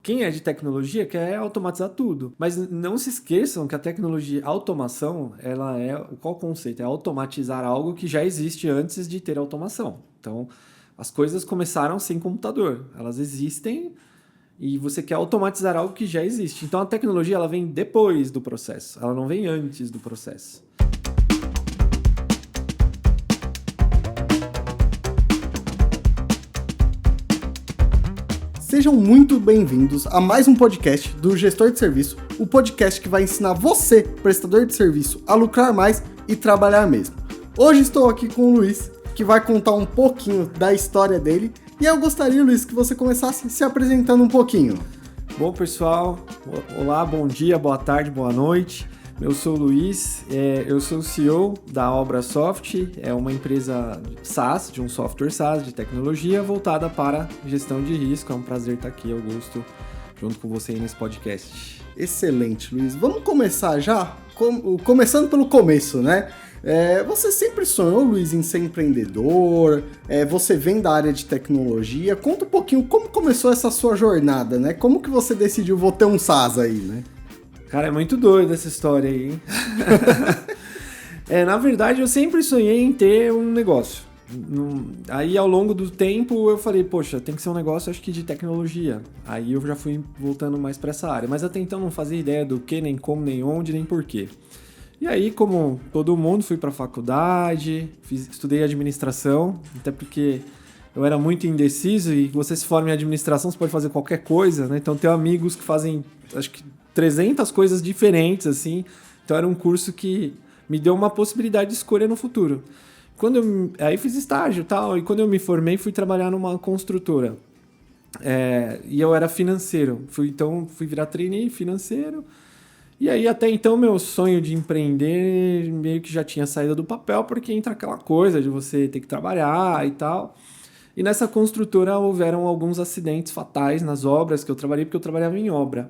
quem é de tecnologia quer automatizar tudo. Mas não se esqueçam que a tecnologia, a automação, ela é... Qual o conceito? É automatizar algo que já existe antes de ter automação. Então, as coisas começaram sem computador. Elas existem e você quer automatizar algo que já existe. Então, a tecnologia ela vem depois do processo. Ela não vem antes do processo. Sejam muito bem-vindos a mais um podcast do Gestor de Serviço, o podcast que vai ensinar você, prestador de serviço, a lucrar mais e trabalhar mesmo. Hoje estou aqui com o Luiz, que vai contar um pouquinho da história dele, e eu gostaria, Luiz, que você começasse se apresentando um pouquinho. Bom, pessoal, olá, bom dia, boa tarde, boa noite. Eu sou o Luiz, eu sou o CEO da Obrasoft, é uma empresa SaaS, de um software SaaS de tecnologia voltada para gestão de risco. É um prazer estar aqui, Augusto, junto com você aí nesse podcast. Excelente, Luiz. Vamos começar já, começando pelo começo, né? Você sempre sonhou, Luiz, em ser empreendedor? Você vem da área de tecnologia? Conta um pouquinho como começou essa sua jornada, né? Como que você decidiu, vou ter um SaaS aí, né? Cara, é muito doido essa história aí, hein? Na verdade, eu sempre sonhei em ter um negócio. Aí, ao longo do tempo, eu falei, poxa, tem que ser um negócio, acho que de tecnologia. Aí eu já fui voltando mais para essa área. Mas até então não fazia ideia do que, nem como, nem onde, nem porquê. E aí, como todo mundo, fui para a faculdade, estudei administração, até porque eu era muito indeciso e você se forma em administração, você pode fazer qualquer coisa, né? Então, tenho amigos que fazem, acho que 300 coisas diferentes, assim. Então, era um curso que me deu uma possibilidade de escolha no futuro. Aí fiz estágio e tal, e quando eu me formei, fui trabalhar numa construtora. E eu era financeiro. Fui virar trainee financeiro. E aí, até então, meu sonho de empreender meio que já tinha saído do papel, porque entra aquela coisa de você ter que trabalhar e tal. E nessa construtora houveram alguns acidentes fatais nas obras que eu trabalhei, porque eu trabalhava em obra.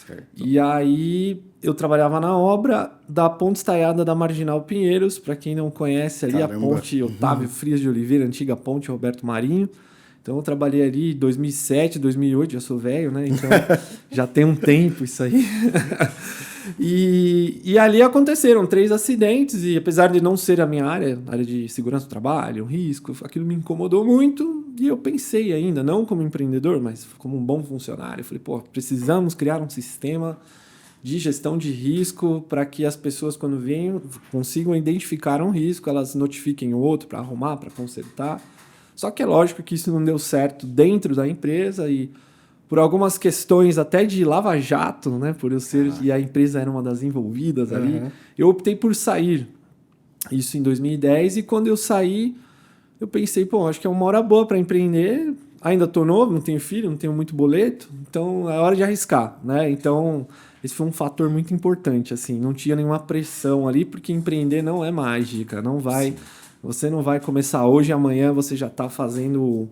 Certo. E aí, eu trabalhava na obra da Ponte Estaiada da Marginal Pinheiros, para quem não conhece ali, Caramba. A ponte Otávio Frias de Oliveira, antiga ponte Roberto Marinho. Então, eu trabalhei ali em 2007, 2008, já sou velho, né? Então, já tem um tempo isso aí. E ali aconteceram 3 acidentes e apesar de não ser a minha área de segurança do trabalho, risco, aquilo me incomodou muito e eu pensei ainda, não como empreendedor, mas como um bom funcionário. Eu falei, precisamos criar um sistema de gestão de risco para que as pessoas, quando venham, consigam identificar um risco, elas notifiquem o outro para arrumar, para consertar. Só que é lógico que isso não deu certo dentro da empresa e por algumas questões até de lava-jato, né, por eu ser, e a empresa era uma das envolvidas ali, eu optei por sair. Isso em 2010 e quando eu saí, eu pensei, acho que é uma hora boa para empreender. Ainda tô novo, não tenho filho, não tenho muito boleto, então é hora de arriscar, né? Então, esse foi um fator muito importante, assim, não tinha nenhuma pressão ali, porque empreender não é mágica, não vai... Sim. Você não vai começar hoje e amanhã você já tá fazendo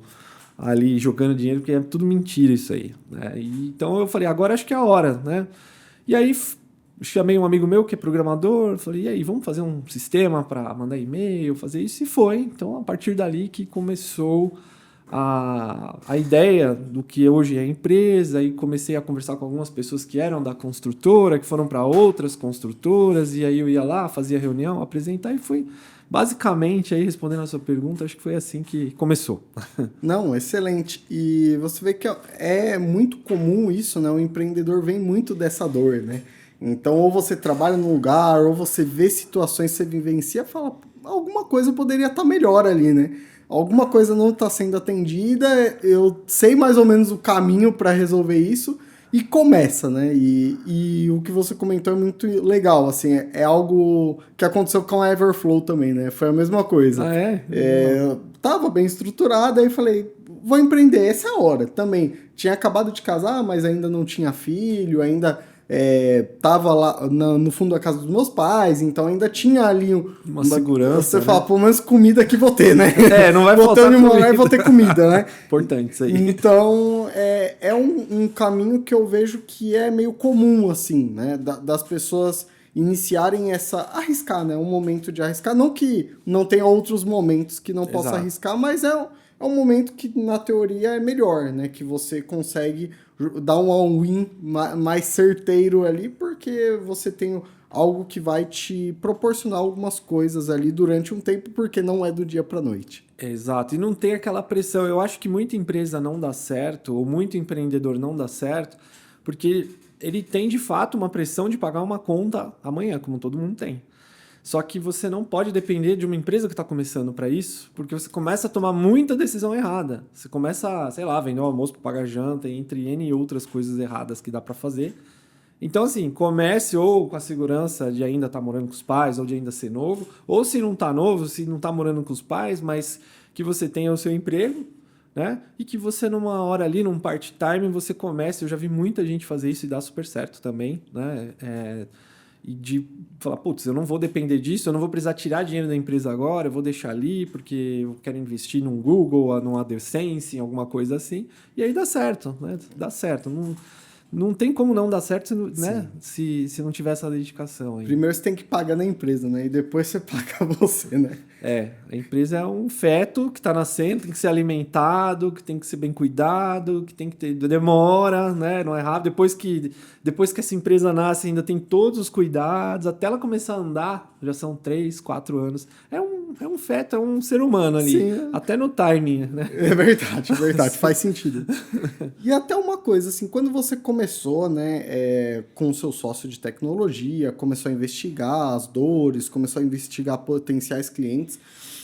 ali, jogando dinheiro, porque é tudo mentira isso aí, né? Então eu falei, agora acho que é a hora, né? E aí chamei um amigo meu que é programador, falei, e aí, vamos fazer um sistema para mandar e-mail, fazer isso? E foi. Então, a partir dali que começou a ideia do que hoje é a empresa, e comecei a conversar com algumas pessoas que eram da construtora, que foram para outras construtoras, e aí eu ia lá, fazia reunião, apresentar, e foi basicamente, aí respondendo a sua pergunta, acho que foi assim que começou. Não, excelente. E você vê que é muito comum isso, né? O empreendedor vem muito dessa dor, né? Então, ou você trabalha num lugar, ou você vê situações que você vivencia e fala, alguma coisa poderia estar melhor ali, né? Alguma coisa não está sendo atendida, eu sei mais ou menos o caminho para resolver isso e começa, né? E o que você comentou é muito legal, assim, é algo que aconteceu com a Everflow também, né? Foi a mesma coisa. Ah, é? Tava bem estruturado, aí falei, vou empreender, essa é a hora também. Tinha acabado de casar, mas ainda não tinha filho, ainda... tava lá no fundo da casa dos meus pais, então ainda tinha ali uma segurança. Você fala, pelo menos comida que vou ter, né? Não vai faltar comida. Vou ter comida, né? Importante isso aí. Então, é um caminho que eu vejo que é meio comum, assim, né? Das pessoas iniciarem arriscar, né? Um momento de arriscar. Não que não tenha outros momentos que não possa arriscar, mas é um momento que, na teoria, é melhor, né? Que você consegue dar um all-in mais certeiro ali, porque você tem algo que vai te proporcionar algumas coisas ali durante um tempo, porque não é do dia para noite. Exato, e não tem aquela pressão. Eu acho que muita empresa não dá certo, ou muito empreendedor não dá certo, porque ele tem de fato uma pressão de pagar uma conta amanhã, como todo mundo tem. Só que você não pode depender de uma empresa que está começando para isso, porque você começa a tomar muita decisão errada. Você começa, sei lá, vender o almoço para pagar janta, entre N outras coisas erradas que dá para fazer. Então, assim, comece ou com a segurança de ainda estar morando com os pais, ou de ainda ser novo, ou se não está novo, se não está morando com os pais, mas que você tenha o seu emprego, né? E que você, numa hora ali, num part-time, você comece. Eu já vi muita gente fazer isso e dá super certo também, né? E de falar, putz, eu não vou depender disso, eu não vou precisar tirar dinheiro da empresa agora, eu vou deixar ali porque eu quero investir num Google, num AdSense, em alguma coisa assim. E aí dá certo, né? Dá certo. Não tem como não dar certo, né? Se não tiver essa dedicação aí. Primeiro você tem que pagar na empresa, né? E depois você paga você, né? A empresa é um feto que está nascendo, tem que ser alimentado, que tem que ser bem cuidado, que tem que ter demora, né? Não é rápido. Depois que essa empresa nasce, ainda tem todos os cuidados, até ela começar a andar, já são 3, 4 anos. É um feto, é um ser humano ali. Sim. Até no timing, né? É verdade, faz sentido. E até uma coisa, assim, quando você começou, né, com o seu sócio de tecnologia, começou a investigar as dores, começou a investigar potenciais clientes,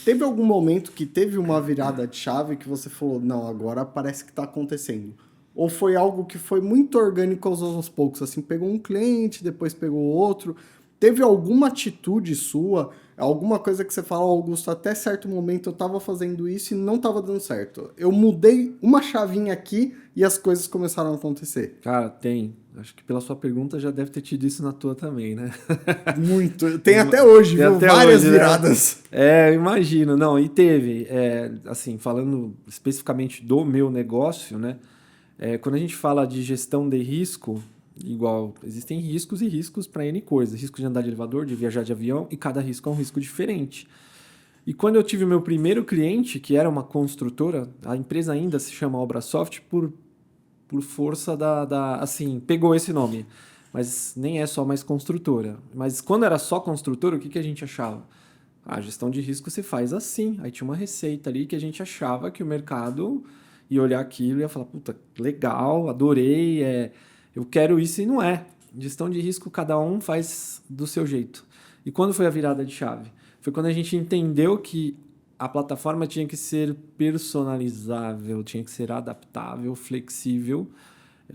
teve algum momento que teve uma virada de chave que você falou, não, agora parece que está acontecendo? Ou foi algo que foi muito orgânico aos poucos, assim, pegou um cliente, depois pegou outro? Teve alguma atitude sua, alguma coisa que você fala, Augusto, até certo momento eu estava fazendo isso e não estava dando certo. Eu mudei uma chavinha aqui e as coisas começaram a acontecer. Cara, tem. Acho que pela sua pergunta já deve ter tido isso na tua também, né? Muito. Tem até hoje, Tem viu? até Várias hoje, né? viradas. Eu imagino. Não, e teve. Assim, falando especificamente do meu negócio, né? Quando a gente fala de gestão de risco, igual, existem riscos e riscos para N coisas. Risco de andar de elevador, de viajar de avião, e cada risco é um risco diferente. E quando eu tive o meu primeiro cliente, que era uma construtora, a empresa ainda se chama Obrasoft por força assim, pegou esse nome. Mas nem é só mais construtora. Mas quando era só construtora, o que a gente achava? A gestão de risco se faz assim. Aí tinha uma receita ali que a gente achava que o mercado ia olhar aquilo e ia falar, puta, legal, adorei, eu quero isso, e não é. Gestão de risco cada um faz do seu jeito. E quando foi a virada de chave? Foi quando a gente entendeu que a plataforma tinha que ser personalizável, tinha que ser adaptável, flexível,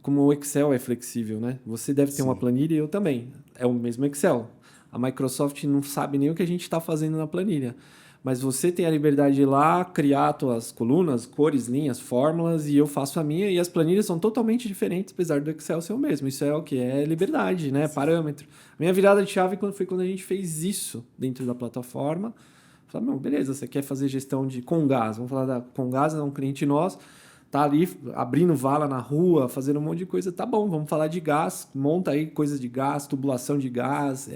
como o Excel é flexível, né? Você deve ter uma planilha e eu também. É o mesmo Excel. A Microsoft não sabe nem o que a gente está fazendo na planilha. Mas você tem a liberdade de ir lá, criar suas colunas, cores, linhas, fórmulas, e eu faço a minha, e as planilhas são totalmente diferentes, apesar do Excel ser o mesmo. Isso é o que? É liberdade, né? Parâmetro. A minha virada de chave foi quando a gente fez isso dentro da plataforma. Falei, não, beleza, você quer fazer gestão de Comgás, vamos falar da Comgás, é um cliente nosso, tá ali abrindo vala na rua, fazendo um monte de coisa, tá bom, vamos falar de gás, monta aí coisas de gás, tubulação de gás,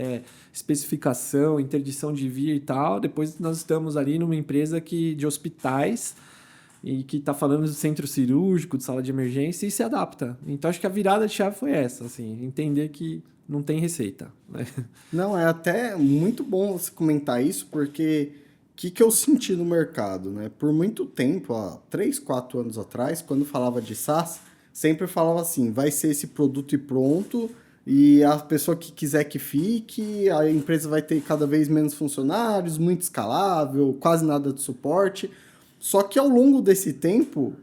especificação, interdição de via e tal. Depois nós estamos ali numa empresa de hospitais e que está falando de centro cirúrgico, de sala de emergência, e se adapta. Então acho que a virada de chave foi essa, assim, entender que não tem receita, né? Não, é até muito bom você comentar isso, porque o que eu senti no mercado, né? Por muito tempo, há 3, 4 anos atrás, quando falava de SaaS, sempre falava assim, vai ser esse produto e pronto, e a pessoa que quiser que fique, a empresa vai ter cada vez menos funcionários, muito escalável, quase nada de suporte. Só que ao longo desse tempo,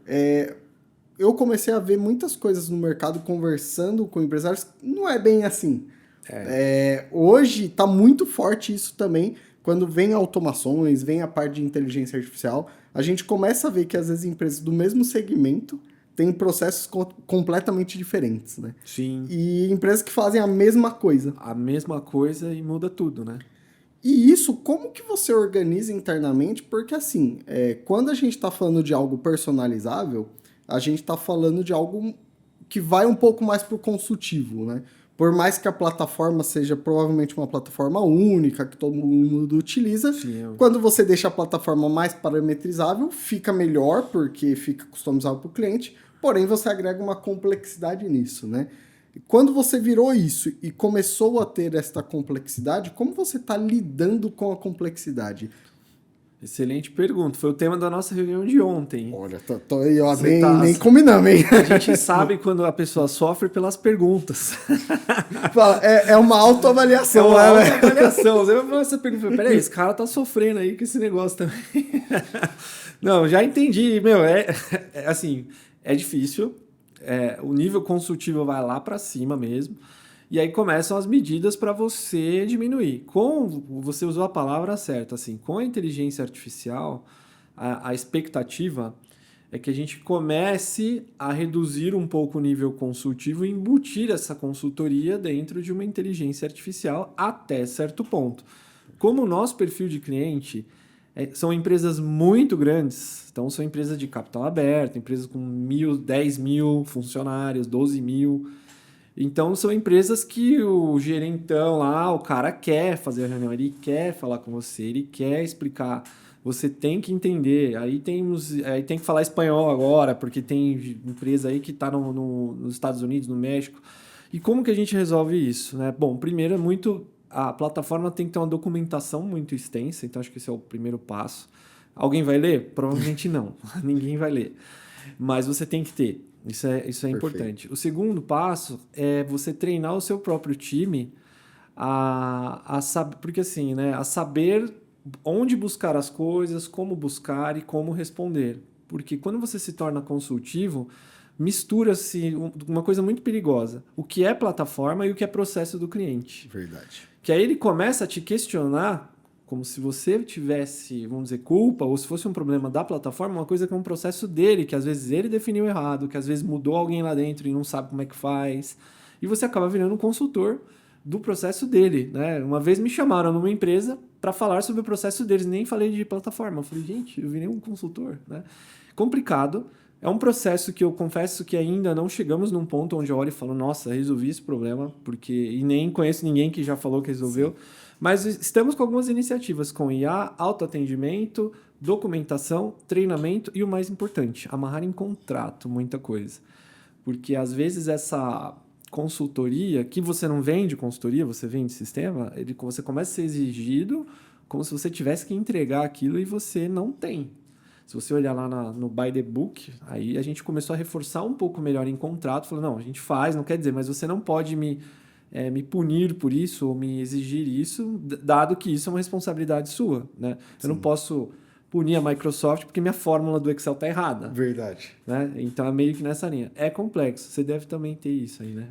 eu comecei a ver muitas coisas no mercado, conversando com empresários, não é bem assim. Hoje está muito forte isso também. Quando vem automações, vem a parte de inteligência artificial, a gente começa a ver que às vezes empresas do mesmo segmento têm processos completamente diferentes, né? Sim. E empresas que fazem a mesma coisa. A mesma coisa e muda tudo, né? E isso, como que você organiza internamente? Porque assim, quando a gente está falando de algo personalizável, a gente está falando de algo que vai um pouco mais para o consultivo, né? Por mais que a plataforma seja provavelmente uma plataforma única, que todo mundo utiliza, quando você deixa a plataforma mais parametrizável, fica melhor, porque fica customizável para o cliente, porém você agrega uma complexidade nisso, né? Quando você virou isso e começou a ter esta complexidade, como você está lidando com a complexidade? Excelente pergunta. Foi o tema da nossa reunião de ontem. Olha, nem combinamos, hein? A gente sabe quando a pessoa sofre pelas perguntas. É uma autoavaliação. É uma autoavaliação. Você vai falar essa pergunta. Peraí, esse cara tá sofrendo aí com esse negócio também. Não, já entendi. Meu, assim, é difícil. O nível consultivo vai lá para cima mesmo. E aí começam as medidas para você diminuir. Você usou a palavra certa, assim, com a inteligência artificial, a expectativa é que a gente comece a reduzir um pouco o nível consultivo e embutir essa consultoria dentro de uma inteligência artificial até certo ponto. Como o nosso perfil de cliente são empresas muito grandes, então são empresas de capital aberto, empresas com 10 mil funcionários, 12 mil... Então, são empresas que o gerentão lá, o cara quer fazer a reunião, ele quer falar com você, ele quer explicar. Você tem que entender. Aí tem que falar espanhol agora, porque tem empresa aí que está nos Estados Unidos, no México. E como que a gente resolve isso, né? Bom, primeiro a plataforma tem que ter uma documentação muito extensa, então acho que esse é o primeiro passo. Alguém vai ler? Provavelmente não. Ninguém vai ler. Mas você tem que ter. Isso é importante. O segundo passo é você treinar o seu próprio time a saber, porque assim, né, a saber onde buscar as coisas, como buscar e como responder. Porque quando você se torna consultivo, mistura-se uma coisa muito perigosa. O que é plataforma e o que é processo do cliente. Verdade. Que aí ele começa a te questionar como se você tivesse, vamos dizer, culpa, ou se fosse um problema da plataforma, uma coisa que é um processo dele, que às vezes ele definiu errado, que às vezes mudou alguém lá dentro e não sabe como é que faz. E você acaba virando um consultor do processo dele, né? Uma vez me chamaram numa empresa para falar sobre o processo deles, nem falei de plataforma. Eu falei, gente, eu virei um consultor, né? Complicado. É um processo que eu confesso que ainda não chegamos num ponto onde eu olho e falo, nossa, resolvi esse problema, e nem conheço ninguém que já falou que resolveu. Sim. Mas estamos com algumas iniciativas com IA, autoatendimento, documentação, treinamento e o mais importante, amarrar em contrato muita coisa. Porque às vezes essa consultoria, que você não vende consultoria, você vende sistema, você começa a ser exigido como se você tivesse que entregar aquilo e você não tem. Se você olhar lá no By the Book, aí a gente começou a reforçar um pouco melhor em contrato, falou, não, a gente faz, não quer dizer, mas você não pode me punir por isso ou me exigir isso, dado que isso é uma responsabilidade sua, né? Eu não posso punir a Microsoft porque minha fórmula do Excel está errada. Verdade. Né? Então é meio que nessa linha. É complexo, você deve também ter isso aí, né?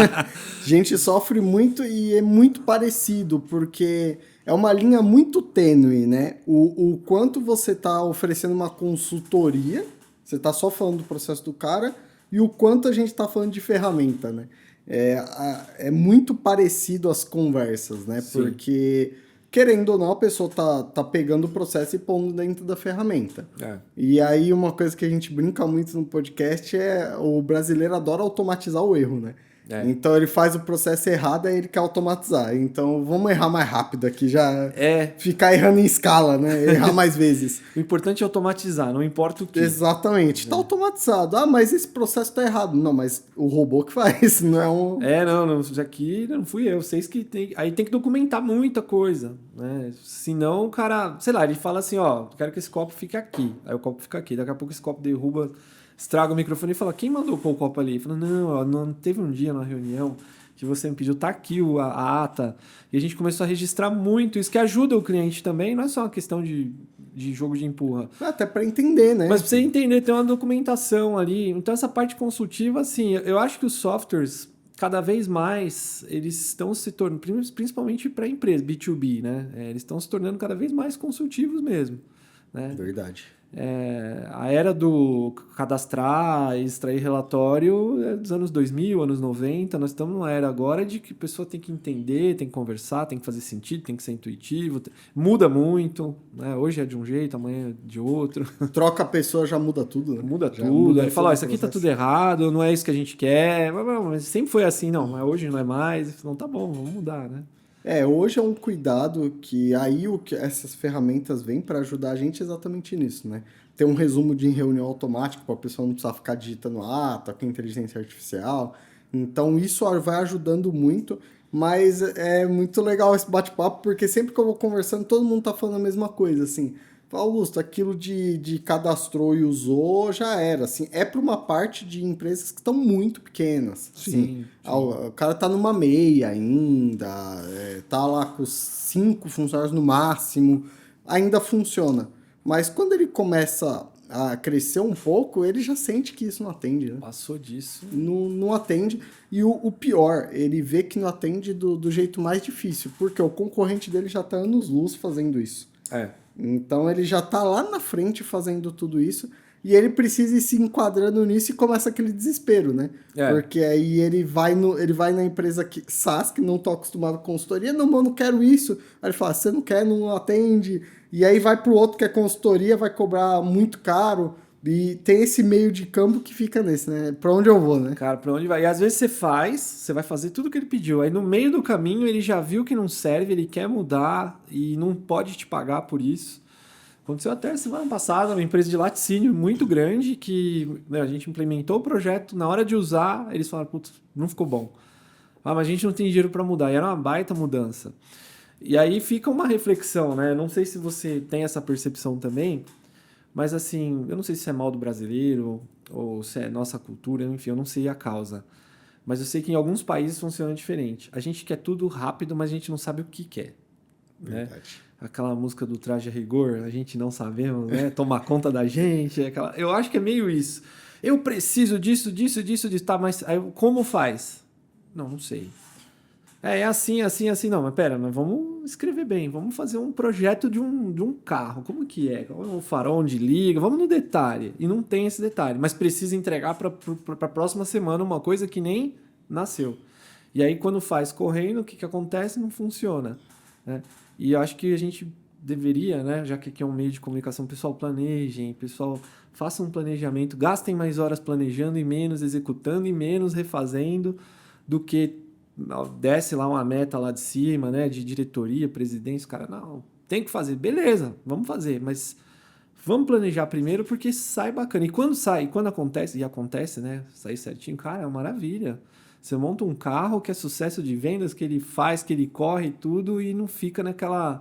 A gente sofre muito e é muito parecido, porque é uma linha muito tênue, né? O quanto você está oferecendo uma consultoria, você está só falando do processo do cara, e o quanto a gente está falando de ferramenta, né? É muito parecido as conversas, né? Sim. Porque, querendo ou não, a pessoa tá pegando o processo e pondo dentro da ferramenta. E aí, uma coisa que a gente brinca muito no podcast é o brasileiro adora automatizar o erro, né? Então, ele faz o processo errado e ele quer automatizar. Então, vamos errar mais rápido aqui, já ficar errando em escala, né? Errar mais vezes. O importante é automatizar, não importa o que. Exatamente. Tá automatizado. Ah, mas esse processo tá errado. Não, mas o robô que faz, não é um... não, aqui não fui eu. Vocês que tem... Aí tem que documentar muita coisa, né? Senão o cara, sei lá, ele fala assim, ó, quero que esse copo fique aqui. Aí o copo fica aqui. Daqui a pouco esse copo derruba... estraga o microfone e fala, quem mandou pôr o copo ali? Fala, não, teve um dia na reunião que você me pediu, tá aqui a ata. E a gente começou a registrar muito, isso que ajuda o cliente também, não é só uma questão de jogo de empurra. Até para entender, né? Mas para você entender, tem uma documentação ali. Então essa parte consultiva, assim, eu acho que os softwares, cada vez mais, eles estão se tornando, principalmente para empresas, B2B, né? Eles estão se tornando cada vez mais consultivos mesmo. Né? Verdade. A era do cadastrar e extrair relatório é dos anos 2000, anos 90. Nós estamos numa era agora de que a pessoa tem que entender, tem que conversar, tem que fazer sentido, tem que ser intuitivo. Muda muito, né? Hoje é de um jeito, amanhã é de outro. Troca a pessoa, já muda tudo, né? Muda Já tudo. muda Aí fala, todo o isso aqui tá processo. tudo errado, não é isso que a gente quer. Mas sempre foi assim, não. Mas hoje não é mais. Não, tá bom, vamos mudar, né? Hoje é um cuidado que aí o que essas ferramentas vêm para ajudar a gente exatamente nisso, né? Ter um resumo de reunião automática para a pessoa não precisar ficar digitando tá com inteligência artificial. Então isso vai ajudando muito, mas é muito legal esse bate-papo porque sempre que eu vou conversando todo mundo tá falando a mesma coisa, assim. Fala, Augusto, aquilo de cadastrou e usou já era, assim. É para uma parte de empresas que estão muito pequenas, assim. Sim. O cara tá numa meia ainda, tá lá com 5 funcionários no máximo, ainda funciona. Mas quando ele começa a crescer um pouco, ele já sente que isso não atende, né? Passou disso. Não atende. E o pior, ele vê que não atende do jeito mais difícil, porque o concorrente dele já tá anos-luz fazendo isso. Então ele já tá lá na frente fazendo tudo isso e ele precisa ir se enquadrando nisso e começa aquele desespero, né? Porque aí ele vai na empresa SaaS, que não tô acostumado com consultoria, não, mano, não quero isso. Aí ele fala, você não quer, não atende. E aí vai pro outro que é consultoria, vai cobrar muito caro. E tem esse meio de campo que fica nesse, né? Pra onde eu vou, né? Cara, pra onde vai? E às vezes você vai fazer tudo que ele pediu. Aí no meio do caminho ele já viu que não serve, ele quer mudar e não pode te pagar por isso. Aconteceu até semana passada, uma empresa de laticínio muito grande que, né, a gente implementou o projeto, na hora de usar, eles falaram, putz, não ficou bom. Mas a gente não tem dinheiro para mudar. E era uma baita mudança. E aí fica uma reflexão, né? Não sei se você tem essa percepção também, mas assim, eu não sei se é mal do brasileiro ou se é nossa cultura, enfim, eu não sei a causa. Mas eu sei que em alguns países funciona diferente. A gente quer tudo rápido, mas a gente não sabe o que quer. Né? Aquela música do Traje a Rigor, a gente não sabemos, né? Tomar conta da gente. Eu acho que é meio isso. Eu preciso disso. Tá, mas aí, como faz? Não sei. É assim. Não, mas pera, mas vamos escrever bem. Vamos fazer um projeto de um carro. Como que é? O farol onde liga? Vamos no detalhe. E não tem esse detalhe. Mas precisa entregar para a próxima semana uma coisa que nem nasceu. E aí, quando faz correndo, o que acontece? Não funciona. Né? E eu acho que a gente deveria, né, já que aqui é um meio de comunicação, pessoal, planejem, pessoal, façam um planejamento, gastem mais horas planejando e menos executando e menos refazendo do que desce lá uma meta lá de cima, né, de diretoria, presidência, o cara, não, tem que fazer, beleza, vamos fazer, mas vamos planejar primeiro porque sai bacana. E quando sai, quando acontece, e acontece, né, sair certinho, cara, é uma maravilha. Você monta um carro que é sucesso de vendas, que ele faz, que ele corre e tudo, e não fica naquela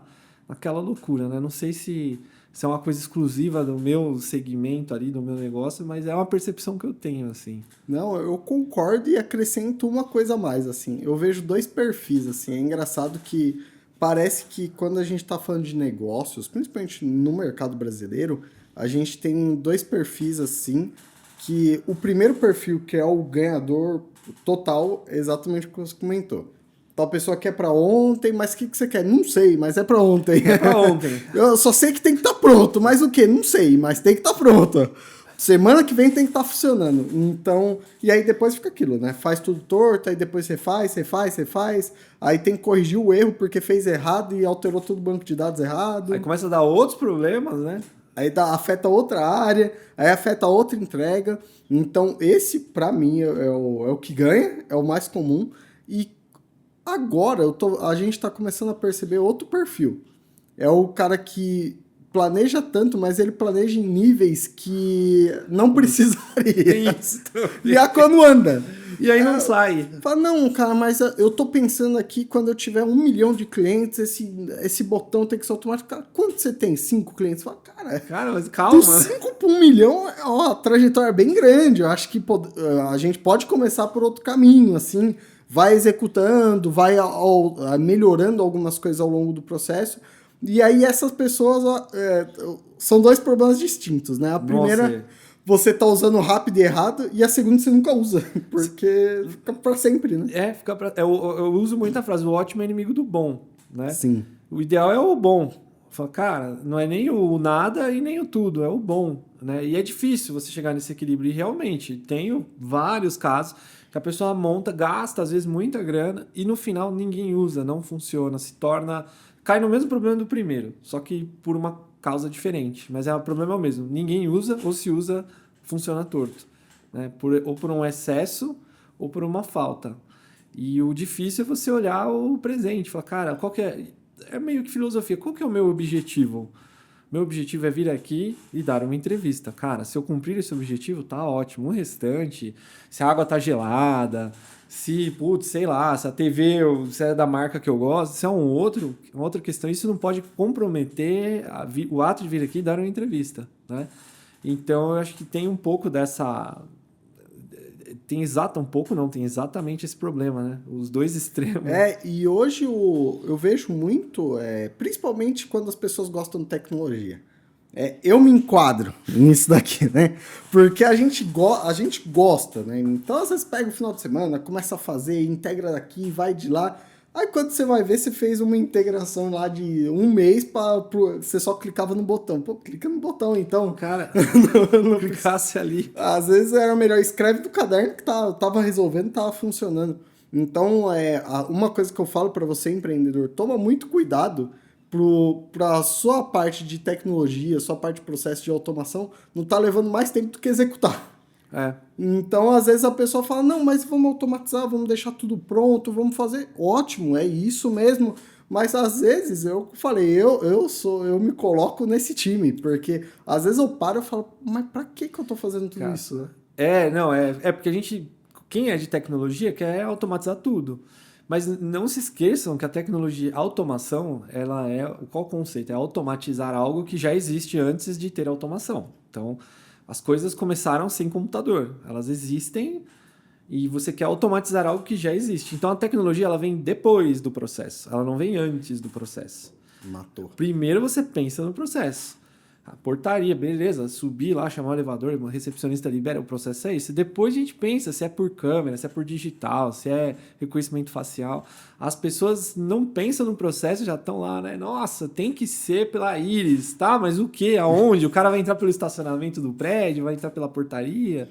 loucura, né? Não sei se é uma coisa exclusiva do meu segmento ali, do meu negócio, mas é uma percepção que eu tenho, assim. Não, eu concordo e acrescento uma coisa a mais, assim. Eu vejo 2 perfis, assim. É engraçado que parece que quando a gente está falando de negócios, principalmente no mercado brasileiro, a gente tem 2 perfis, assim, que o primeiro perfil, que é o ganhador total, é exatamente o que você comentou. Tal pessoa quer pra ontem, mas o que você quer? Não sei, mas é pra ontem. É pra ontem. Eu só sei que tem que estar pronto, mas o quê? Não sei, mas tem que estar pronto. Semana que vem tem que estar funcionando. Então, e aí depois fica aquilo, né? Faz tudo torto, aí depois você faz. Aí tem que corrigir o erro porque fez errado e alterou todo o banco de dados errado. Aí começa a dar outros problemas, né? Aí afeta outra área, aí afeta outra entrega. Então, esse, pra mim, é o que ganha, é o mais comum. E agora a gente tá começando a perceber outro perfil. É o cara que planeja tanto, mas ele planeja em níveis que não precisaria. Isso. E a quando anda. E aí não sai. Fala, não, cara, mas eu tô pensando aqui, quando eu tiver 1 milhão de clientes, esse botão tem que ser automático. Cara, quanto você tem? 5 clientes? Fala, cara, mas calma. Do 5 para 1 milhão, a trajetória é bem grande. Eu acho que a gente pode começar por outro caminho, assim, vai executando, vai melhorando algumas coisas ao longo do processo. E aí essas pessoas são 2 problemas distintos, né? A primeira, você tá usando rápido e errado, e a segunda você nunca usa, porque fica pra sempre, né? Eu uso muita frase, o ótimo é inimigo do bom, né? Sim. O ideal é o bom. Fala, cara, não é nem o nada e nem o tudo, é o bom, né? E é difícil você chegar nesse equilíbrio. E realmente, tenho vários casos que a pessoa monta, gasta às vezes muita grana e no final ninguém usa, não funciona, se torna... Cai no mesmo problema do primeiro, só que por uma causa diferente. Mas o problema é o mesmo. Ninguém usa ou se usa, funciona torto, né? Ou por um excesso ou por uma falta. E o difícil é você olhar o presente, falar, cara, qual que é... É meio que filosofia. Qual que é o meu objetivo? Meu objetivo é vir aqui e dar uma entrevista. Cara, se eu cumprir esse objetivo, tá ótimo. O restante, se a água tá gelada, se, putz, sei lá, se a TV se é da marca que eu gosto, se é uma outra questão, isso não pode comprometer o ato de vir aqui e dar uma entrevista, né? Então, eu acho que tem um pouco dessa... tem exatamente esse problema, né? Os dois extremos. E hoje eu vejo muito, principalmente quando as pessoas gostam de tecnologia. Eu me enquadro nisso daqui, né? Porque a gente gosta, né? Então, às vezes pega o final de semana, começa a fazer, integra daqui, vai de lá. Aí, quando você vai ver, você fez uma integração lá de um mês, você só clicava no botão. Pô, clica no botão, então. Cara, não clicasse ali. Às vezes era melhor, escreve do caderno que tava resolvendo, tava funcionando. Então, uma coisa que eu falo para você, empreendedor, toma muito cuidado para a sua parte de tecnologia, sua parte de processo de automação, não tá levando mais tempo do que executar. Então, às vezes a pessoa fala, não, mas vamos automatizar, vamos deixar tudo pronto, vamos fazer. Ótimo, é isso mesmo. Mas às vezes eu falei, eu me coloco nesse time, porque às vezes eu paro e falo, mas pra que eu tô fazendo tudo isso? Né? É porque a gente, quem é de tecnologia quer automatizar tudo. Mas não se esqueçam que a tecnologia, a automação, ela qual o conceito? É automatizar algo que já existe antes de ter automação. Então, as coisas começaram sem computador, elas existem e você quer automatizar algo que já existe. Então a tecnologia ela vem depois do processo, ela não vem antes do processo. Matou. Primeiro você pensa no processo. A portaria, beleza, subir lá, chamar o elevador, o recepcionista libera, o processo é isso. Depois a gente pensa se é por câmera, se é por digital, se é reconhecimento facial. As pessoas não pensam no processo, já estão lá, né? Nossa, tem que ser pela íris, tá? Mas o quê? Aonde? O cara vai entrar pelo estacionamento do prédio, vai entrar pela portaria.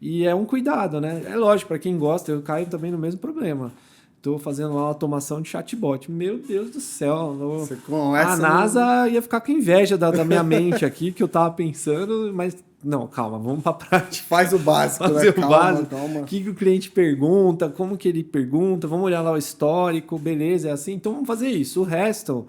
E é um cuidado, né? É lógico, para quem gosta, eu caio também no mesmo problema. Estou fazendo lá uma automação de chatbot. Meu Deus do céu. A NASA ia ficar com inveja da minha mente aqui, que eu tava pensando, mas não, calma, vamos para a prática. Faz o básico, Fazer o básico. Calma. O que o cliente pergunta, como que ele pergunta, vamos olhar lá o histórico, beleza, é assim. Então vamos fazer isso. O resto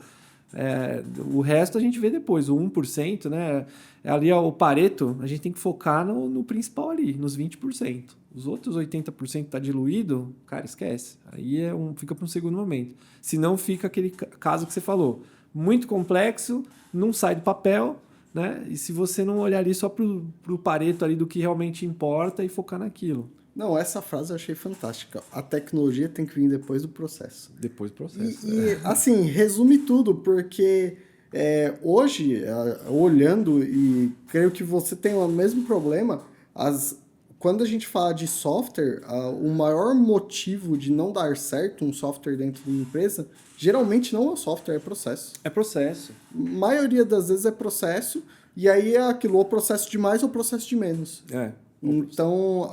a gente vê depois, o 1%, né? Ali o Pareto, a gente tem que focar no principal ali, nos 20%. Os outros 80% está diluído, cara, esquece. Aí fica para um segundo momento. Se não, fica aquele caso que você falou. Muito complexo, não sai do papel, né? E se você não olhar ali só para o Pareto ali do que realmente importa e focar naquilo. Não, essa frase eu achei fantástica. A tecnologia tem que vir depois do processo. Depois do processo. Assim, resume tudo, porque hoje, olhando, e creio que você tem o mesmo problema, quando a gente fala de software, o maior motivo de não dar certo um software dentro de uma empresa, geralmente não é o software, é processo. É processo. A maioria das vezes é processo, e aí é aquilo, ou processo de mais ou processo de menos. Então,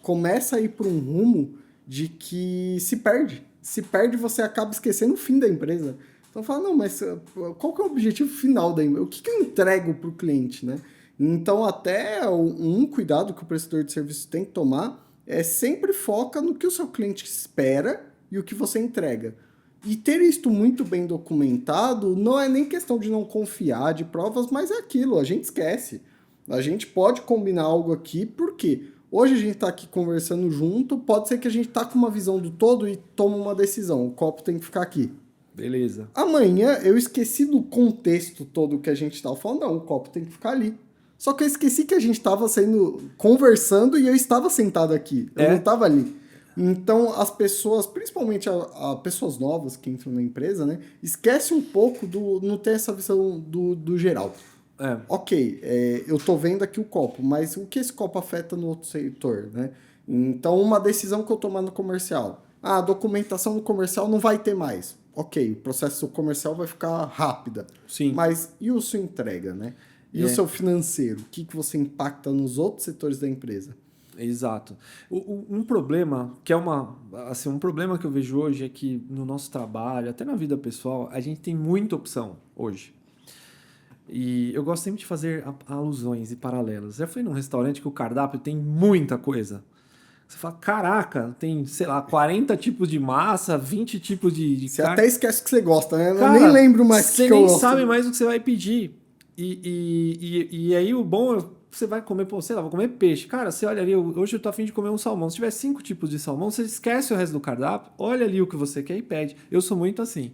começa a ir para um rumo de que se perde. Se perde, você acaba esquecendo o fim da empresa. Então, fala, não, mas qual que é o objetivo final da empresa? O que eu entrego para o cliente, né? Então, até um cuidado que o prestador de serviço tem que tomar é sempre foca no que o seu cliente espera e o que você entrega. E ter isto muito bem documentado não é nem questão de não confiar de provas, mas é aquilo, a gente esquece. A gente pode combinar algo aqui, porque hoje a gente está aqui conversando junto, pode ser que a gente tá com uma visão do todo e toma uma decisão, o copo tem que ficar aqui. Beleza. Amanhã eu esqueci do contexto todo que a gente estava falando, não, o copo tem que ficar ali. Só que eu esqueci que a gente estava conversando e eu estava sentado aqui. Eu não estava ali. Então, as pessoas, principalmente as pessoas novas que entram na empresa, né, esquece um pouco não ter essa visão do geral. Ok, eu tô vendo aqui o copo, mas o que esse copo afeta no outro setor, né? Então, uma decisão que eu tomar no comercial. A documentação no comercial não vai ter mais. ok, o processo comercial vai ficar rápida. Sim. Mas e a sua entrega, né? E o seu financeiro? O que você impacta nos outros setores da empresa? Exato. Um problema, que é um problema que eu vejo hoje é que no nosso trabalho, até na vida pessoal, a gente tem muita opção hoje. E eu gosto sempre de fazer alusões e paralelos. Já fui num restaurante que o cardápio tem muita coisa. Você fala, caraca, tem, sei lá, 40 tipos de massa, 20 tipos de Você carne. até esquece que você gosta, né? Cara, Eu nem lembro mais você que eu nem gosto. sabe mais o que você vai pedir. E aí o bom é você vai comer, pô, sei lá, vou comer peixe. Cara, você olha ali, hoje eu tô afim de comer um salmão. Se tiver 5 tipos de salmão, você esquece o resto do cardápio, olha ali o que você quer e pede. Eu sou muito assim.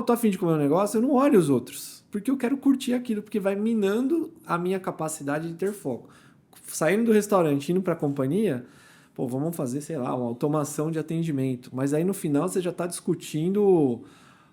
Tô afim de comer um negócio, eu não olho os outros. Porque eu quero curtir aquilo, porque vai minando a minha capacidade de ter foco. Saindo do restaurante, indo pra companhia, pô, vamos fazer, sei lá, uma automação de atendimento. Mas aí no final você já tá discutindo,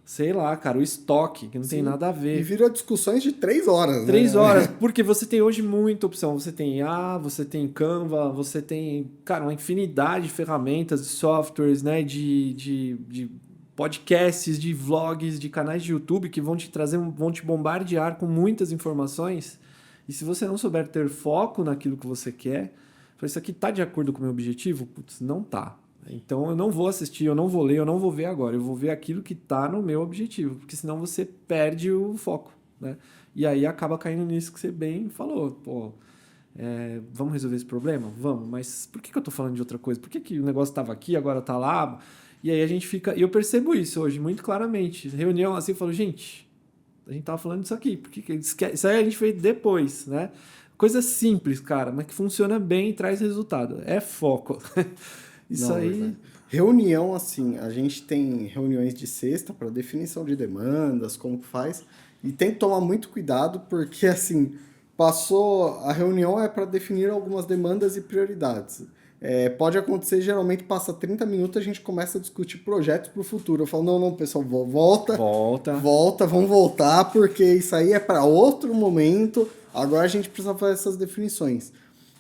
sei lá, cara, o estoque, que não tem nada a ver. E vira discussões de 3 horas, 3 né? horas, porque você tem hoje muita opção. Você tem IA, você tem Canva, você tem, cara, uma infinidade de ferramentas, de softwares, né? De podcasts, de vlogs, de canais de YouTube que vão te trazer, vão te bombardear com muitas informações. E se você não souber ter foco naquilo que você quer, isso aqui tá de acordo com o meu objetivo? Putz, não tá. Então eu não vou assistir, eu não vou ler, eu não vou ver agora. Eu vou ver aquilo que tá no meu objetivo, porque senão você perde o foco, né? E aí acaba caindo nisso que você bem falou. Pô, vamos resolver esse problema? Vamos, mas por que eu tô falando de outra coisa? Por que o negócio estava aqui, agora tá lá? E aí a gente fica... E eu percebo isso hoje muito claramente. Reunião assim, eu falo, gente, a gente tava falando disso aqui. Isso aí a gente fez depois, né? Coisa simples, cara, mas que funciona bem e traz resultado. É foco. Isso Não, aí... verdade. Reunião, assim, a gente tem reuniões de sexta para definição de demandas, como que faz, e tem que tomar muito cuidado porque, assim, passou... A reunião é para definir algumas demandas e prioridades. Pode acontecer, geralmente passa 30 minutos, a gente começa a discutir projetos para o futuro. Eu falo, não, pessoal, volta, vamos voltar, porque isso aí é para outro momento, agora a gente precisa fazer essas definições.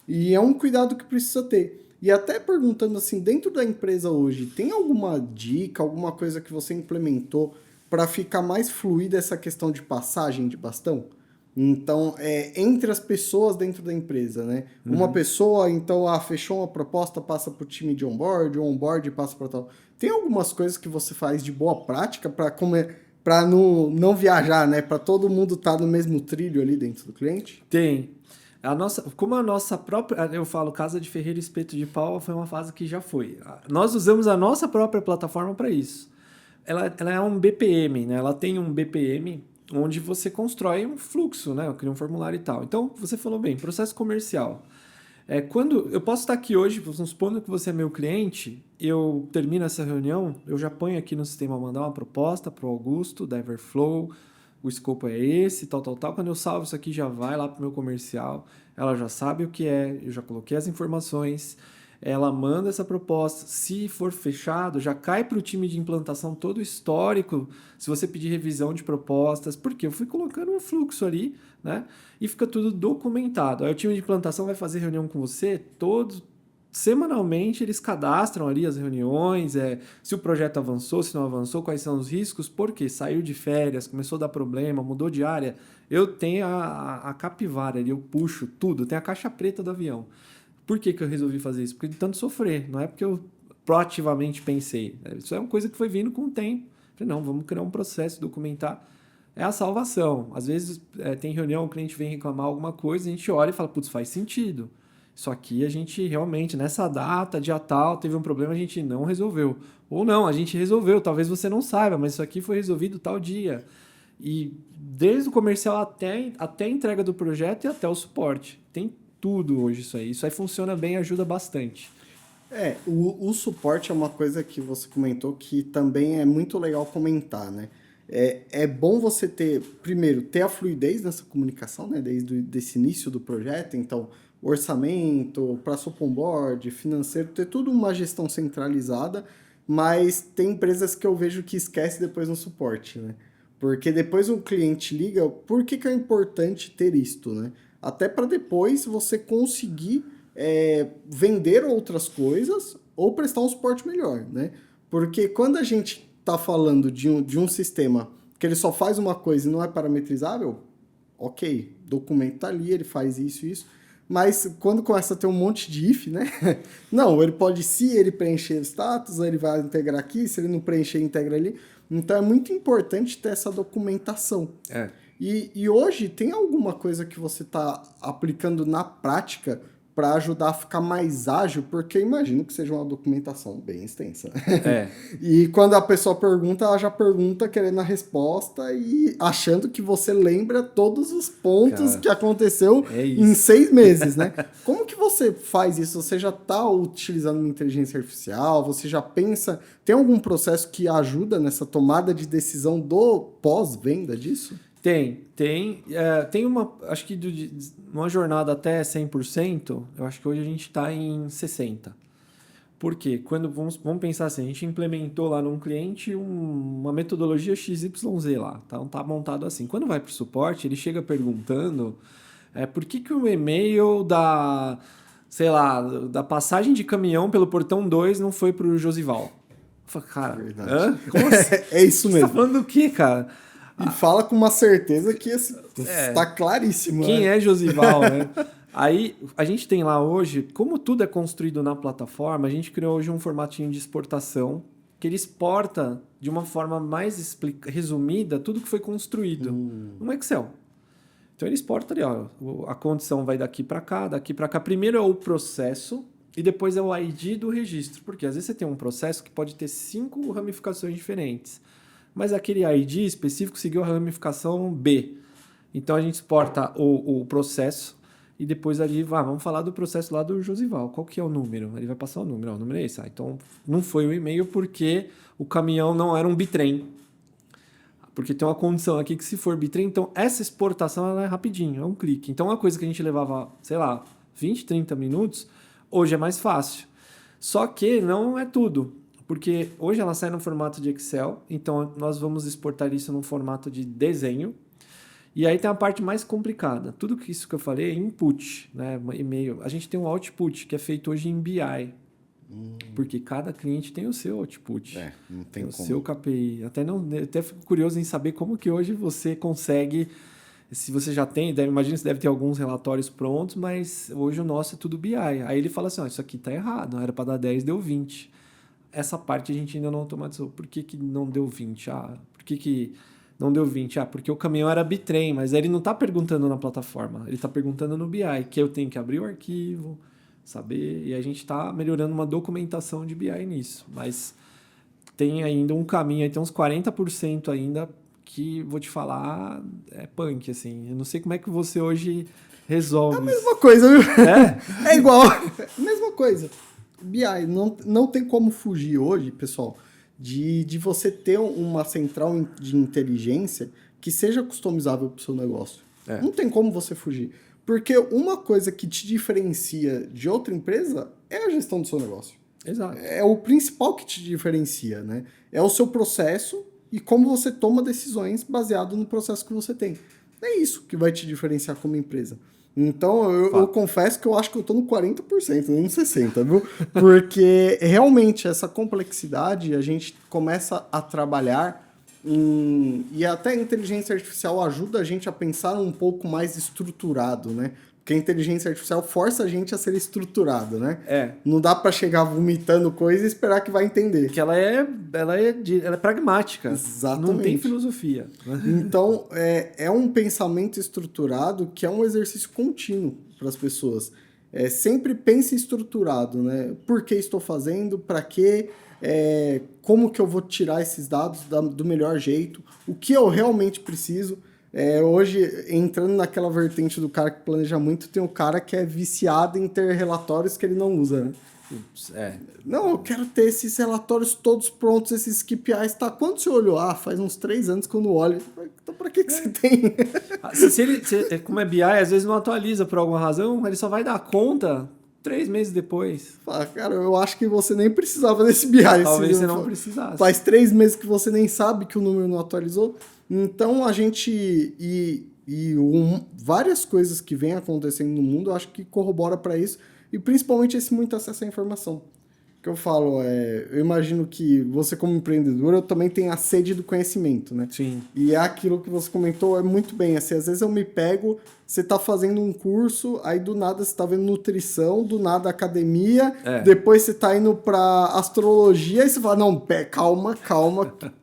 E é um cuidado que precisa ter. E até perguntando assim, dentro da empresa hoje, tem alguma dica, alguma coisa que você implementou para ficar mais fluida essa questão de passagem de bastão? Então, entre as pessoas dentro da empresa, né? Uma pessoa, então, fechou uma proposta, passa para o time de onboard, o onboard passa para tal. Tem algumas coisas que você faz de boa prática para não viajar, né? Para todo mundo estar no mesmo trilho ali dentro do cliente? Tem. Como a nossa própria, eu falo, Casa de Ferreiro e Espeto de Pau foi uma fase que já foi. Nós usamos a nossa própria plataforma para isso. Ela é um BPM, né? Ela tem um BPM onde você constrói um fluxo, né? Cria um formulário e tal. Então, você falou bem, processo comercial. Quando eu posso estar aqui hoje, supondo que você é meu cliente, eu termino essa reunião, eu já ponho aqui no sistema mandar uma proposta para o Augusto, da Everflow, o escopo é esse, tal. Quando eu salvo isso aqui, já vai lá para o meu comercial, ela já sabe o que é, eu já coloquei as informações, ela manda essa proposta, se for fechado, já cai para o time de implantação todo o histórico, se você pedir revisão de propostas, porque eu fui colocando um fluxo ali, né? E fica tudo documentado. Aí o time de implantação vai fazer reunião com você, semanalmente eles cadastram ali as reuniões, se o projeto avançou, se não avançou, quais são os riscos, porque saiu de férias, começou a dar problema, mudou de área. Eu tenho a capivara ali, eu puxo tudo, tem a caixa preta do avião. Por que eu resolvi fazer isso? Porque de tanto sofrer, não é porque eu proativamente pensei. Isso é uma coisa que foi vindo com o tempo. Falei, não, vamos criar um processo, documentar. É a salvação. Às vezes tem reunião, o cliente vem reclamar alguma coisa, a gente olha e fala, putz, faz sentido. Isso aqui a gente realmente, nessa data, dia tal, teve um problema, a gente não resolveu. Ou não, a gente resolveu, talvez você não saiba, mas isso aqui foi resolvido tal dia. E desde o comercial até a entrega do projeto e até o suporte. Tem tudo hoje isso aí. Isso aí funciona bem e ajuda bastante. O suporte é uma coisa que você comentou que também é muito legal comentar, né? É bom você primeiro, ter a fluidez nessa comunicação, né? Desde esse início do projeto, então, orçamento, para onboard, financeiro, ter tudo uma gestão centralizada, mas tem empresas que eu vejo que esquece depois no suporte, né? Porque depois o cliente liga, por que é importante ter isto, né? Até para depois você conseguir vender outras coisas ou prestar um suporte melhor, né? Porque quando a gente está falando de um sistema que ele só faz uma coisa e não é parametrizável, ok, o documento está ali, ele faz isso e isso, mas quando começa a ter um monte de if, né? Não, ele pode, se ele preencher o status, ele vai integrar aqui, se ele não preencher, integra ali. Então é muito importante ter essa documentação. E hoje tem alguma coisa que você está aplicando na prática para ajudar a ficar mais ágil, porque eu imagino que seja uma documentação bem extensa. E quando a pessoa pergunta, ela já pergunta querendo a resposta e achando que você lembra todos os pontos que aconteceu em 6 meses, né? Como que você faz isso? Você já está utilizando uma inteligência artificial? Você já pensa... Tem algum processo que ajuda nessa tomada de decisão do pós-venda disso? Tem uma, acho que uma jornada até 100%, eu acho que hoje a gente está em 60%. Por quê? Quando vamos pensar assim, a gente implementou lá num cliente uma metodologia XYZ lá, então tá montado assim. Quando vai para o suporte, ele chega perguntando por que o e-mail sei lá, da passagem de caminhão pelo portão 2 não foi para o Josival? Eu falo, cara, como assim? É isso mesmo. Você tá falando do quê, cara? E fala com uma certeza que está claríssimo. Quem é Josival, né? Aí, a gente tem lá hoje, como tudo é construído na plataforma, a gente criou hoje um formatinho de exportação que ele exporta de uma forma mais resumida tudo que foi construído no Excel. Então, ele exporta ali, ó, a condição vai daqui para cá, daqui para cá. Primeiro é o processo e depois é o ID do registro. Porque às vezes você tem um processo que pode ter 5 ramificações diferentes. Mas aquele ID específico seguiu a ramificação B. Então, a gente exporta o processo e depois ali, vamos falar do processo lá do Josival. Qual que é o número? Ele vai passar o número. O número é esse. Então, não foi o e-mail porque o caminhão não era um bitrem. Porque tem uma condição aqui que se for bitrem, então essa exportação ela é rapidinho, é um clique. Então, uma coisa que a gente levava, sei lá, 20, 30 minutos, hoje é mais fácil. Só que não é tudo. Porque hoje ela sai no formato de Excel, então nós vamos exportar isso num formato de desenho. E aí tem a parte mais complicada. Tudo isso que eu falei é input, né? E-mail. A gente tem um output que é feito hoje em BI. Porque cada cliente tem o seu output. Não tem o como. seu KPI. Até fico curioso em saber como que hoje você consegue... Se você já tem, imagino que você deve ter alguns relatórios prontos, mas hoje o nosso é tudo BI. Aí ele fala assim, isso aqui tá errado, não era para dar 10, deu 20. Essa parte a gente ainda não automatizou. Por que não deu 20? Por que não deu 20? Porque o caminhão era bitrem, mas ele não está perguntando na plataforma, ele está perguntando no BI, que eu tenho que abrir o arquivo, saber, e a gente está melhorando uma documentação de BI nisso. Mas tem ainda um caminho, aí tem uns 40% ainda que, vou te falar, é punk, assim. Eu não sei como é que você hoje resolve. É a mesma coisa, viu? É igual. Mesma coisa. BI, não tem como fugir hoje, pessoal, de você ter uma central de inteligência que seja customizável para o seu negócio. Não tem como você fugir. Porque uma coisa que te diferencia de outra empresa é a gestão do seu negócio. Exato. É o principal que te diferencia, né? É o seu processo e como você toma decisões baseado no processo que você tem. É isso que vai te diferenciar como empresa. Então, eu confesso que eu acho que eu tô no 40%, nem no 60%, viu? Porque realmente essa complexidade a gente começa a trabalhar e até a inteligência artificial ajuda a gente a pensar um pouco mais estruturado, né? Porque a inteligência artificial força a gente a ser estruturado, né? Não dá para chegar vomitando coisa e esperar que vai entender. Porque ela é pragmática. Exatamente. Não tem filosofia. Então, é um pensamento estruturado que é um exercício contínuo para as pessoas. Sempre pense estruturado, né? Por que estou fazendo? Para quê? Como que eu vou tirar esses dados do melhor jeito? O que eu realmente preciso? Hoje, entrando naquela vertente do cara que planeja muito, tem o cara que é viciado em ter relatórios que ele não usa, né? Não, eu quero ter esses relatórios todos prontos, esses KPIs, tá? Quando você olhou? Faz uns 3 anos que eu não olho. Então, pra que você tem? Como é BI, às vezes não atualiza por alguma razão, ele só vai dar conta 3 meses depois. Cara, eu acho que você nem precisava desse BI. Talvez você não precisasse. Faz 3 meses que você nem sabe que o número não atualizou. Então, a gente... várias coisas que vêm acontecendo no mundo, eu acho que corrobora para isso. E principalmente esse muito acesso à informação. que eu falo, eu imagino que você como empreendedor, eu também tenho a sede do conhecimento, né? Sim. E é aquilo que você comentou, é muito bem, assim, às vezes eu me pego, você tá fazendo um curso, aí do nada você tá vendo nutrição, do nada academia, depois você tá indo pra astrologia, e você fala, não, calma,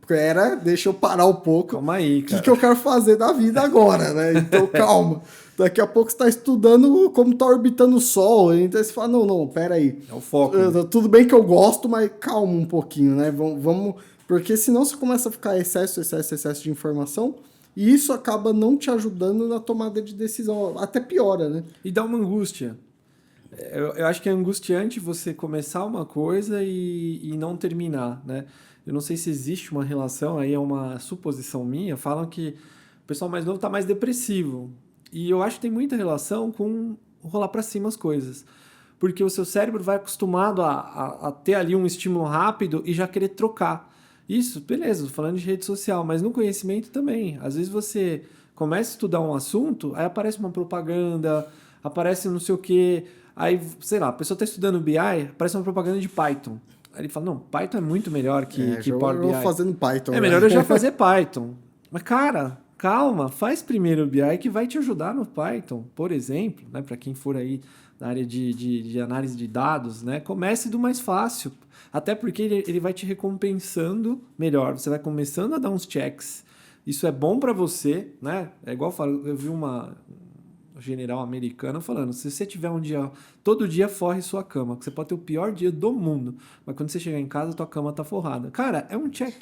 pera, deixa eu parar um pouco. Calma aí, cara. O que eu quero fazer da vida agora, né? Então, calma. Daqui a pouco você está estudando como está orbitando o Sol. Então você fala, não, pera aí. É o foco. Tudo bem que eu gosto, mas calma um pouquinho, né? Vamos... Porque senão você começa a ficar excesso de informação e isso acaba não te ajudando na tomada de decisão. Até piora, né? E dá uma angústia. Eu acho que é angustiante você começar uma coisa e não terminar, né? Eu não sei se existe uma relação, aí é uma suposição minha, falam que o pessoal mais novo está mais depressivo. E eu acho que tem muita relação com rolar para cima as coisas. Porque o seu cérebro vai acostumado a ter ali um estímulo rápido e já querer trocar. Isso, beleza, tô falando de rede social, mas no conhecimento também. Às vezes você começa a estudar um assunto, aí aparece uma propaganda, aparece não sei o quê, aí, sei lá, a pessoa está estudando BI, aparece uma propaganda de Python. Aí ele fala, não, Python é muito melhor que Power BI. Eu vou fazendo Python. É melhor eu já fazer Python. Mas, cara, calma, faz primeiro o BI que vai te ajudar no Python, por exemplo, né, para quem for aí na área de análise de dados, né, comece do mais fácil, até porque ele vai te recompensando melhor, você vai começando a dar uns checks, isso é bom para você, né, é igual eu vi uma general americana falando, se você tiver um dia, todo dia forre sua cama, que você pode ter o pior dia do mundo, mas quando você chegar em casa, tua cama tá forrada. Cara, é um check,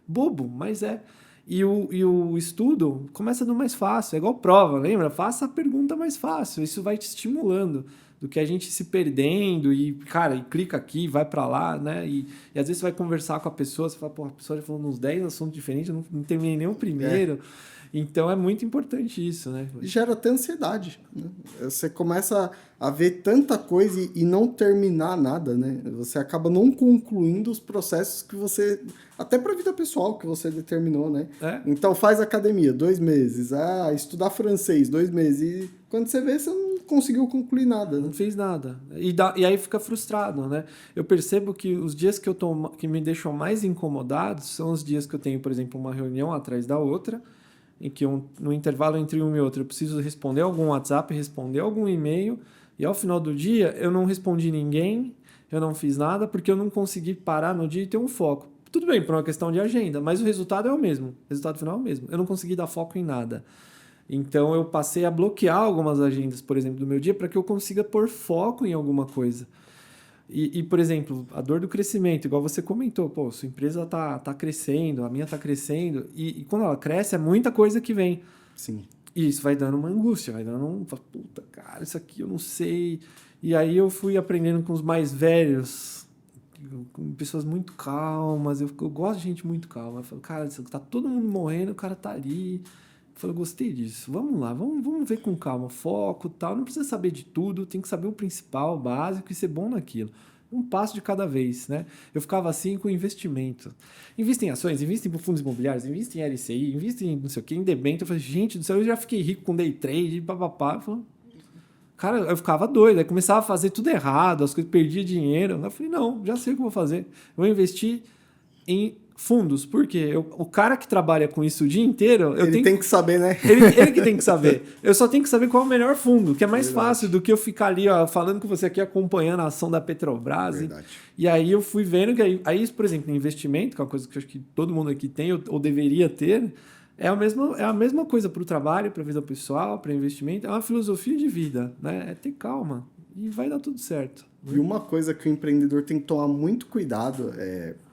bobo, mas é... E o estudo começa do mais fácil, é igual prova, lembra? Faça a pergunta mais fácil, isso vai te estimulando do que a gente se perdendo e, cara, e clica aqui, vai para lá, né? E às vezes você vai conversar com a pessoa, você fala, pô, a pessoa já falou uns 10 assuntos diferentes, eu não terminei nem o primeiro. Então é muito importante isso, né? E gera até ansiedade, né? Você começa a ver tanta coisa e não terminar nada, né? Você acaba não concluindo os processos que você... Até para a vida pessoal que você determinou, né? Então faz academia, 2 meses. Estudar francês, 2 meses. E quando você vê, você não conseguiu concluir nada, né? Não fez nada. E aí fica frustrado, né? Eu percebo que os dias que me deixam mais incomodados são os dias que eu tenho, por exemplo, uma reunião atrás da outra, em que no intervalo entre um e outro eu preciso responder algum WhatsApp, responder algum e-mail, e ao final do dia eu não respondi ninguém, eu não fiz nada, porque eu não consegui parar no dia e ter um foco. Tudo bem, por uma questão de agenda, mas o resultado é o mesmo, o resultado final é o mesmo. Eu não consegui dar foco em nada. Então eu passei a bloquear algumas agendas, por exemplo, do meu dia, para que eu consiga pôr foco em alguma coisa. E, por exemplo, a dor do crescimento, igual você comentou, pô, sua empresa tá crescendo, a minha tá crescendo, e quando ela cresce é muita coisa que vem. Sim. E isso vai dando uma angústia, vai dando puta, cara, isso aqui eu não sei. E aí eu fui aprendendo com os mais velhos, com pessoas muito calmas, eu gosto de gente muito calma. Eu falo, cara, tá todo mundo morrendo, o cara tá ali. Eu falei, gostei disso, vamos lá, vamos ver com calma, foco e tal, não precisa saber de tudo, tem que saber o principal, o básico e ser bom naquilo. Um passo de cada vez, né? Eu ficava assim com investimento. Invista em ações, invista em fundos imobiliários, invista em LCI, invista em não sei o que, em debênture. Eu falei, gente do céu, eu já fiquei rico com day trade, papapá. Cara, eu ficava doido, aí começava a fazer tudo errado, as coisas, perdia dinheiro. Eu falei, não, já sei o que eu vou fazer. Eu vou investir em fundos, porque o cara que trabalha com isso o dia inteiro... Ele tem que saber, né? Ele que tem que saber. Eu só tenho que saber qual é o melhor fundo, que é mais Verdade. Fácil do que eu ficar ali falando com você aqui, acompanhando a ação da Petrobras. Verdade. E aí eu fui vendo que aí, por exemplo, investimento, que é uma coisa que eu acho que todo mundo aqui tem ou deveria ter, é a mesma coisa para o trabalho, para a vida pessoal, para investimento. É uma filosofia de vida, né? É ter calma e vai dar tudo certo. E uma coisa que o empreendedor tem que tomar muito cuidado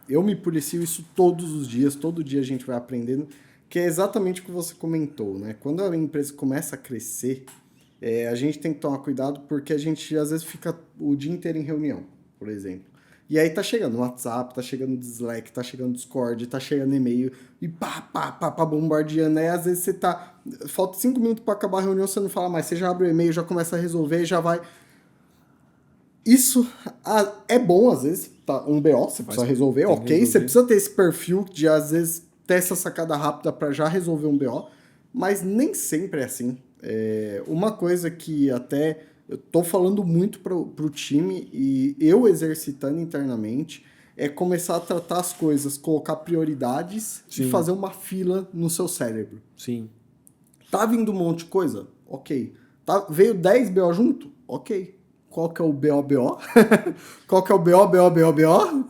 eu me policio isso todos os dias, todo dia a gente vai aprendendo, que é exatamente o que você comentou, né? Quando a empresa começa a crescer, a gente tem que tomar cuidado porque a gente às vezes fica o dia inteiro em reunião, por exemplo. E aí tá chegando o WhatsApp, tá chegando o Slack, tá chegando o Discord, tá chegando e-mail e pá, bombardeando. Aí às vezes você falta 5 minutos para acabar a reunião, você não fala mais, você já abre o e-mail, já começa a resolver, já vai... Isso é bom, às vezes, tá? Um BO, você precisa resolver, ok. Você precisa ter esse perfil de, às vezes, ter essa sacada rápida para já resolver um BO, mas nem sempre é assim. Uma coisa que até eu tô falando muito pro time e eu exercitando internamente, é começar a tratar as coisas, colocar prioridades e Sim. fazer uma fila no seu cérebro. Sim. Tá vindo um monte de coisa? Ok. Veio 10 BO junto? Ok. Qual que é o BO? Qual que é o BO?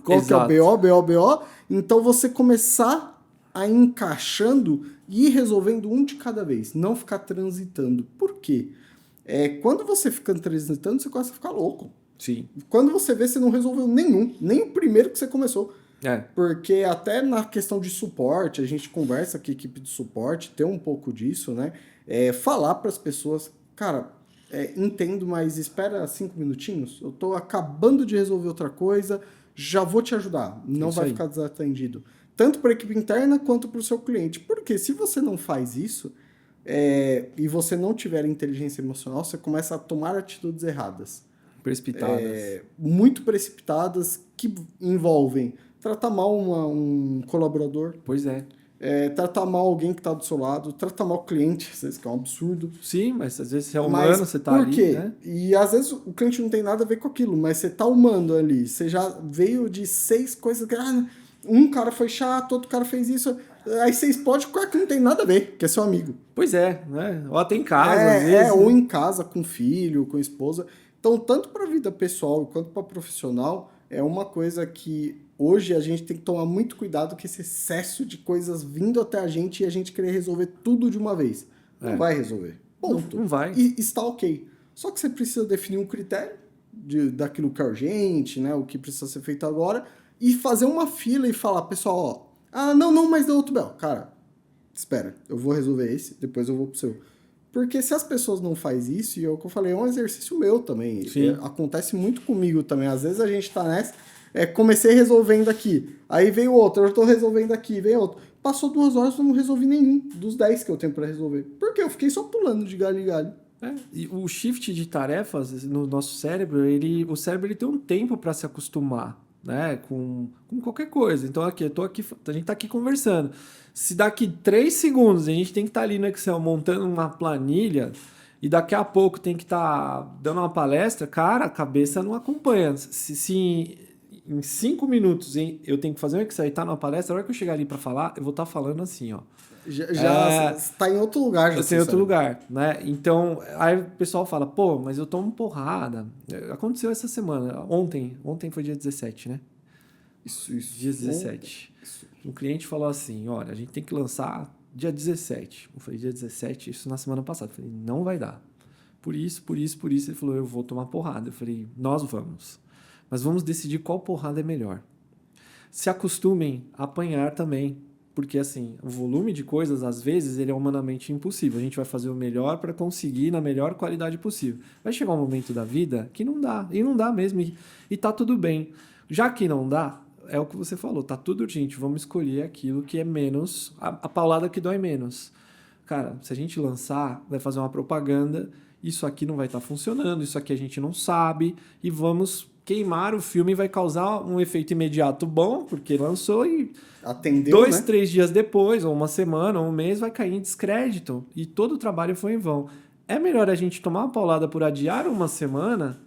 Qual Exato. que é o BO? Então você começar a ir encaixando e ir resolvendo um de cada vez. Não ficar transitando. Por quê? Quando você fica transitando, você começa a ficar louco. Sim. Quando você vê, você não resolveu nenhum. Nem o primeiro que você começou. Porque até na questão de suporte, a gente conversa com a equipe de suporte, tem um pouco disso, né? Falar para as pessoas, cara, entendo, mas espera 5 minutinhos, eu tô acabando de resolver outra coisa, já vou te ajudar, não vai ficar desatendido. Tanto para a equipe interna quanto para o seu cliente. Porque se você não faz isso, e você não tiver inteligência emocional, você começa a tomar atitudes erradas. Precipitadas. Muito precipitadas, que envolvem tratar mal um colaborador. Pois é. Tratar mal alguém que está do seu lado, tratar mal o cliente, às vezes, que é um absurdo. Sim, mas às vezes você é humano, você tá ali, por quê? né? E às vezes o cliente não tem nada a ver com aquilo, mas você tá humano ali. Você já veio de 6 coisas que... um cara foi chato, outro cara fez isso. Aí você explode com o cara que não tem nada a ver, que é seu amigo. Pois é, né? Ou até em casa, às vezes. Ou em casa, com filho, com esposa. Então, tanto para a vida pessoal quanto para profissional, é uma coisa que hoje a gente tem que tomar muito cuidado com esse excesso de coisas vindo até a gente e a gente querer resolver tudo de uma vez. Não vai resolver. Ponto. Não vai. E está ok. Só que você precisa definir um critério daquilo que é urgente, né? O que precisa ser feito agora, e fazer uma fila e falar, pessoal, não, mas deu outro belo. Cara, espera, eu vou resolver esse, depois eu vou pro seu. Porque se as pessoas não fazem isso, e é o que eu falei, é um exercício meu também. Acontece muito comigo também. Às vezes a gente tá nessa, comecei resolvendo aqui, aí veio outro, eu tô resolvendo aqui, veio outro. Passou 2 horas, eu não resolvi nenhum dos 10 que eu tenho para resolver. Porque eu fiquei só pulando de galho em galho. E o shift de tarefas no nosso cérebro, o cérebro ele tem um tempo para se acostumar, né, com qualquer coisa. Então a gente tá aqui conversando. Se daqui 3 segundos a gente tem que estar ali no Excel montando uma planilha e daqui a pouco tem que estar dando uma palestra, cara, a cabeça não acompanha. Se em 5 minutos eu tenho que fazer um Excel e estar numa palestra, a hora que eu chegar ali para falar, eu vou estar falando assim, ó. Já está em outro lugar. Eu tenho outro lugar, né? Então, aí o pessoal fala, pô, mas eu tomo porrada. Aconteceu essa semana, ontem foi dia 17, né? Isso. Dia 17. Isso. Um cliente falou assim, olha, a gente tem que lançar dia 17. Eu falei, dia 17, isso na semana passada. Eu falei, não vai dar. Por isso. Ele falou, eu vou tomar porrada. Eu falei, nós vamos. Mas vamos decidir qual porrada é melhor. Se acostumem a apanhar também. Porque, assim, o volume de coisas, às vezes, ele é humanamente impossível. A gente vai fazer o melhor para conseguir na melhor qualidade possível. Vai chegar um momento da vida que não dá. E não dá mesmo. E tá tudo bem. Já que não dá, é o que você falou. Tá tudo urgente. Vamos escolher aquilo que é menos... A paulada que dói menos. Cara, se a gente lançar, vai fazer uma propaganda, isso aqui não vai estar funcionando, isso aqui a gente não sabe, e vamos queimar o filme, vai causar um efeito imediato bom, porque lançou e... Atendeu, 2, 3 dias depois, ou uma semana, ou um mês, vai cair em descrédito. E todo o trabalho foi em vão. É melhor a gente tomar uma paulada por adiar uma semana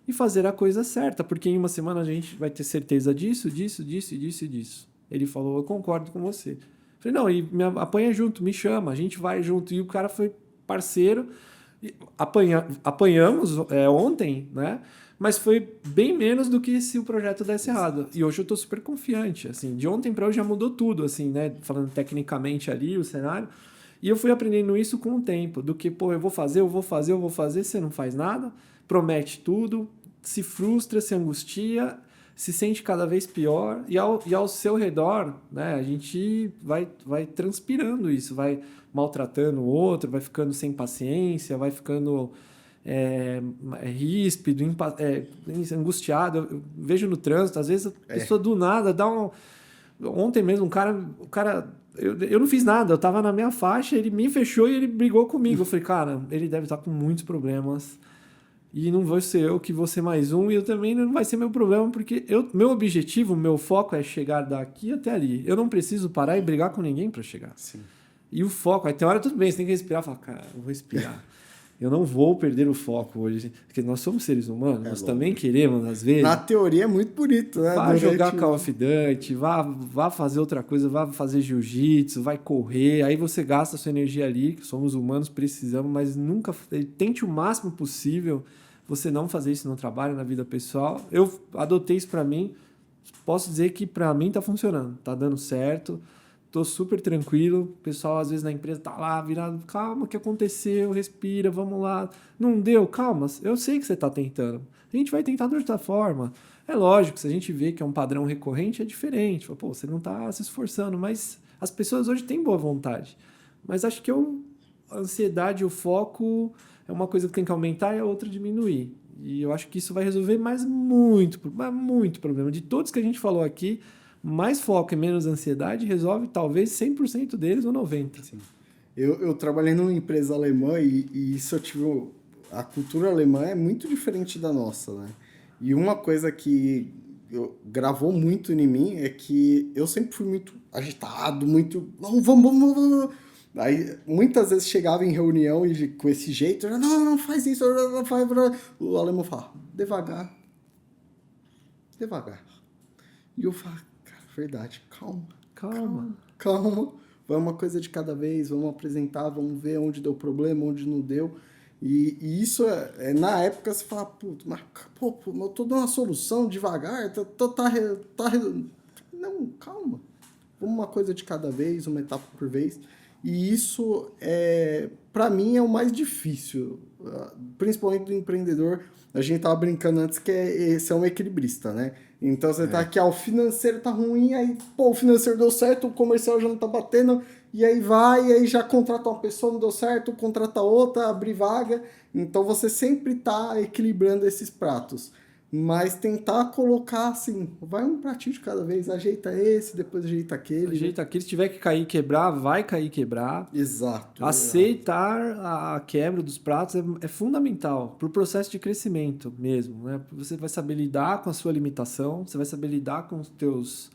e fazer a coisa certa. Porque em uma semana a gente vai ter certeza disso. Ele falou, eu concordo com você. Falei, não, e me apanha junto, me chama, a gente vai junto. E o cara foi parceiro. Apanhamos ontem, né? Mas foi bem menos do que se o projeto desse errado. E hoje eu tô super confiante, assim, de ontem para hoje já mudou tudo, assim, né, falando tecnicamente ali, o cenário. E eu fui aprendendo isso com o tempo, do que, pô, eu vou fazer, você não faz nada, promete tudo, se frustra, se angustia, se sente cada vez pior, e ao seu redor, né, a gente vai transpirando isso, vai maltratando o outro, vai ficando sem paciência, vai ficando... ríspido, angustiado. Eu vejo no trânsito, às vezes a pessoa do nada dá um... Ontem mesmo, o cara eu não fiz nada, eu tava na minha faixa, ele me fechou e ele brigou comigo. Eu falei, cara, ele deve estar com muitos problemas e não vou ser eu que vou ser mais um, e eu também não vai ser meu problema, porque meu objetivo, meu foco é chegar daqui até ali. Eu não preciso parar e brigar com ninguém para chegar. Sim. E o foco, aí tem hora tudo bem, você tem que respirar, falar, cara, eu vou respirar. Eu não vou perder o foco hoje, porque nós somos seres humanos, nós lógico. também queremos, às vezes... Na teoria é muito bonito, né? Vá jogar Call of Duty, vá fazer outra coisa, vá fazer jiu-jitsu, vai correr, aí você gasta a sua energia ali, que somos humanos, precisamos, mas nunca... Tente o máximo possível você não fazer isso no trabalho, na vida pessoal. Eu adotei isso pra mim, posso dizer que pra mim tá funcionando, tá dando certo, tô super tranquilo, o pessoal às vezes na empresa tá lá virado, calma, o que aconteceu, respira, vamos lá, não deu, calma, eu sei que você tá tentando, a gente vai tentar de outra forma. É lógico, se a gente vê que é um padrão recorrente, é diferente, pô, você não tá se esforçando, mas as pessoas hoje têm boa vontade, mas acho que a ansiedade, o foco é uma coisa que tem que aumentar e a outra diminuir. E eu acho que isso vai resolver muito problema. De todos que a gente falou aqui, mais foco e menos ansiedade resolve talvez 100% deles ou 90%. Sim. Eu trabalhei numa empresa alemã e isso eu tive... A cultura alemã é muito diferente da nossa, né? E uma coisa que gravou muito em mim é que eu sempre fui muito agitado, muito... Vamos. Aí, muitas vezes chegava em reunião e com esse jeito, não faz isso, não faz... O alemão fala, devagar. E eu falo, cara, verdade, calma. Vai uma coisa de cada vez, vamos apresentar, vamos ver onde deu problema, onde não deu. E isso, na época, você fala, mas eu tô dando uma solução devagar, Não, calma. Vamos uma coisa de cada vez, uma etapa por vez. E isso, para mim, é o mais difícil, principalmente do empreendedor. A gente tava brincando antes que você é um equilibrista, né? Então você tá aqui, o financeiro tá ruim, aí, o financeiro deu certo, o comercial já não tá batendo, e aí já contrata uma pessoa, não deu certo, contrata outra, abre vaga. Então você sempre tá equilibrando esses pratos. Mas tentar colocar assim, vai um pratinho de cada vez, ajeita esse, depois ajeita aquele. Ajeita aquele, se tiver que cair e quebrar, vai cair e quebrar. Exato. Aceitar a quebra dos pratos é fundamental para o processo de crescimento mesmo, né? Você vai saber lidar com a sua limitação, você vai saber lidar com os teus...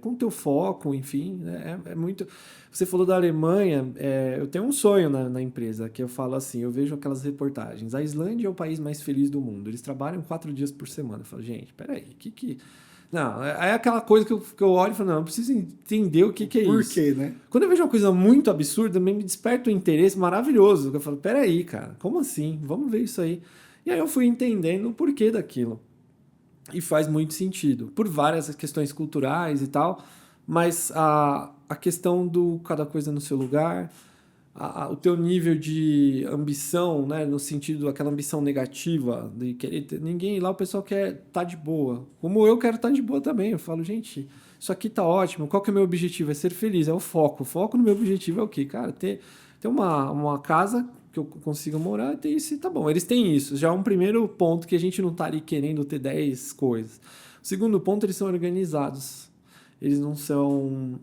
com o teu foco, enfim, né? É muito... Você falou da Alemanha, eu tenho um sonho na empresa, que eu falo assim, eu vejo aquelas reportagens, a Islândia é o país mais feliz do mundo, eles trabalham 4 dias por semana. Eu falo, gente, peraí, Não, é aquela coisa que eu olho e falo, não, eu preciso entender o que é isso. Por quê, né? Quando eu vejo uma coisa muito absurda, também me desperta um interesse maravilhoso, eu falo, peraí, cara, como assim? Vamos ver isso aí. E aí eu fui entendendo o porquê daquilo. E faz muito sentido, por várias questões culturais e tal, mas a questão do cada coisa no seu lugar, o teu nível de ambição, né, no sentido aquela ambição negativa, de querer ter, ninguém lá, o pessoal quer estar de boa, como eu quero estar de boa também. Eu falo, gente, isso aqui tá ótimo, qual que é o meu objetivo? É ser feliz, é o foco no meu objetivo é o quê? Cara, ter uma casa que eu consiga morar, ter isso e tá bom. Eles têm isso, já é um primeiro ponto que a gente não tá ali querendo ter 10 coisas. O segundo ponto, eles são organizados, eles não são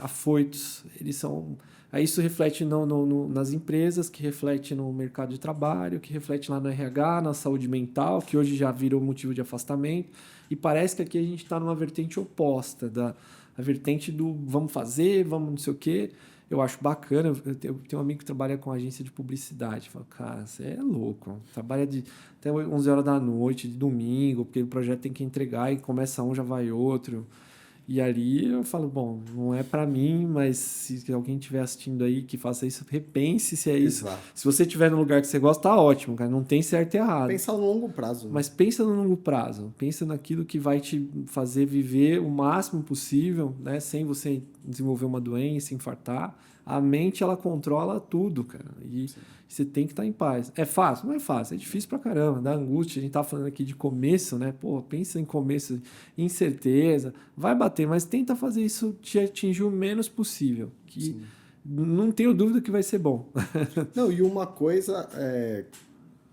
afoitos, eles são... Aí isso reflete nas empresas, que reflete no mercado de trabalho, que reflete lá no RH, na saúde mental, que hoje já virou motivo de afastamento, e parece que aqui a gente está numa vertente oposta, a vertente do vamos fazer, vamos não sei o quê. Eu acho bacana, eu tenho um amigo que trabalha com agência de publicidade. Eu falo, cara, você é louco. Trabalha até 11 horas da noite, de domingo, porque o projeto tem que entregar e começa um, já vai outro. E ali eu falo, bom, não é para mim, mas se alguém estiver assistindo aí que faça isso, repense se é isso. Exato. Se você estiver no lugar que você gosta, tá ótimo, cara. Não tem certo e errado. Pensar no longo prazo. Né? Mas pensa no longo prazo. Pensa naquilo que vai te fazer viver o máximo possível, né? Sem você desenvolver uma doença, infartar. A mente, ela controla tudo, cara. E você tem que estar em paz. É fácil? Não é fácil. É difícil pra caramba. Dá angústia. A gente tá falando aqui de começo, né? Pô, pensa em começo, incerteza. Vai bater, mas tenta fazer isso te atingir o menos possível. Que não tenho dúvida que vai ser bom. Não, e uma coisa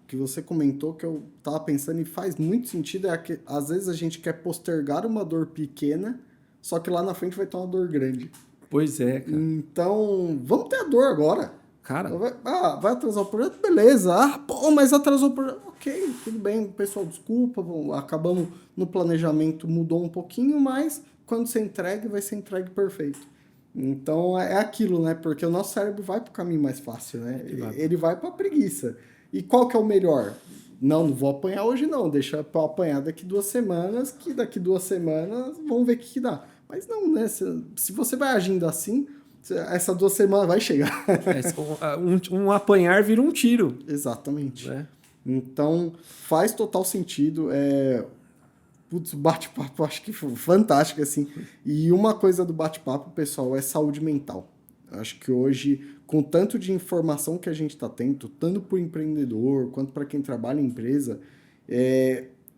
que você comentou que eu tava pensando e faz muito sentido é que às vezes a gente quer postergar uma dor pequena, só que lá na frente vai ter uma dor grande. Pois é, cara. Então, vamos ter a dor agora. Cara... Vai atrasar o projeto? Beleza. Mas atrasou o projeto. Ok, tudo bem, pessoal, desculpa. Acabamos no planejamento, mudou um pouquinho, mas quando você entregue, vai ser entregue perfeito. Então é aquilo, né? Porque o nosso cérebro vai pro caminho mais fácil, né? Ele vai pra preguiça. E qual que é o melhor? Não vou apanhar hoje não, deixa eu apanhar daqui 2 semanas, que daqui 2 semanas vamos ver o que dá. Mas não, né? Se você vai agindo assim, essas 2 semanas vai chegar. Um apanhar vira um tiro. Exatamente. Né? Então faz total sentido. Putz, bate-papo acho que foi fantástico, assim. E uma coisa do bate-papo, pessoal, é saúde mental. Acho que hoje, com tanto de informação que a gente está tendo, tanto para o empreendedor quanto para quem trabalha em empresa,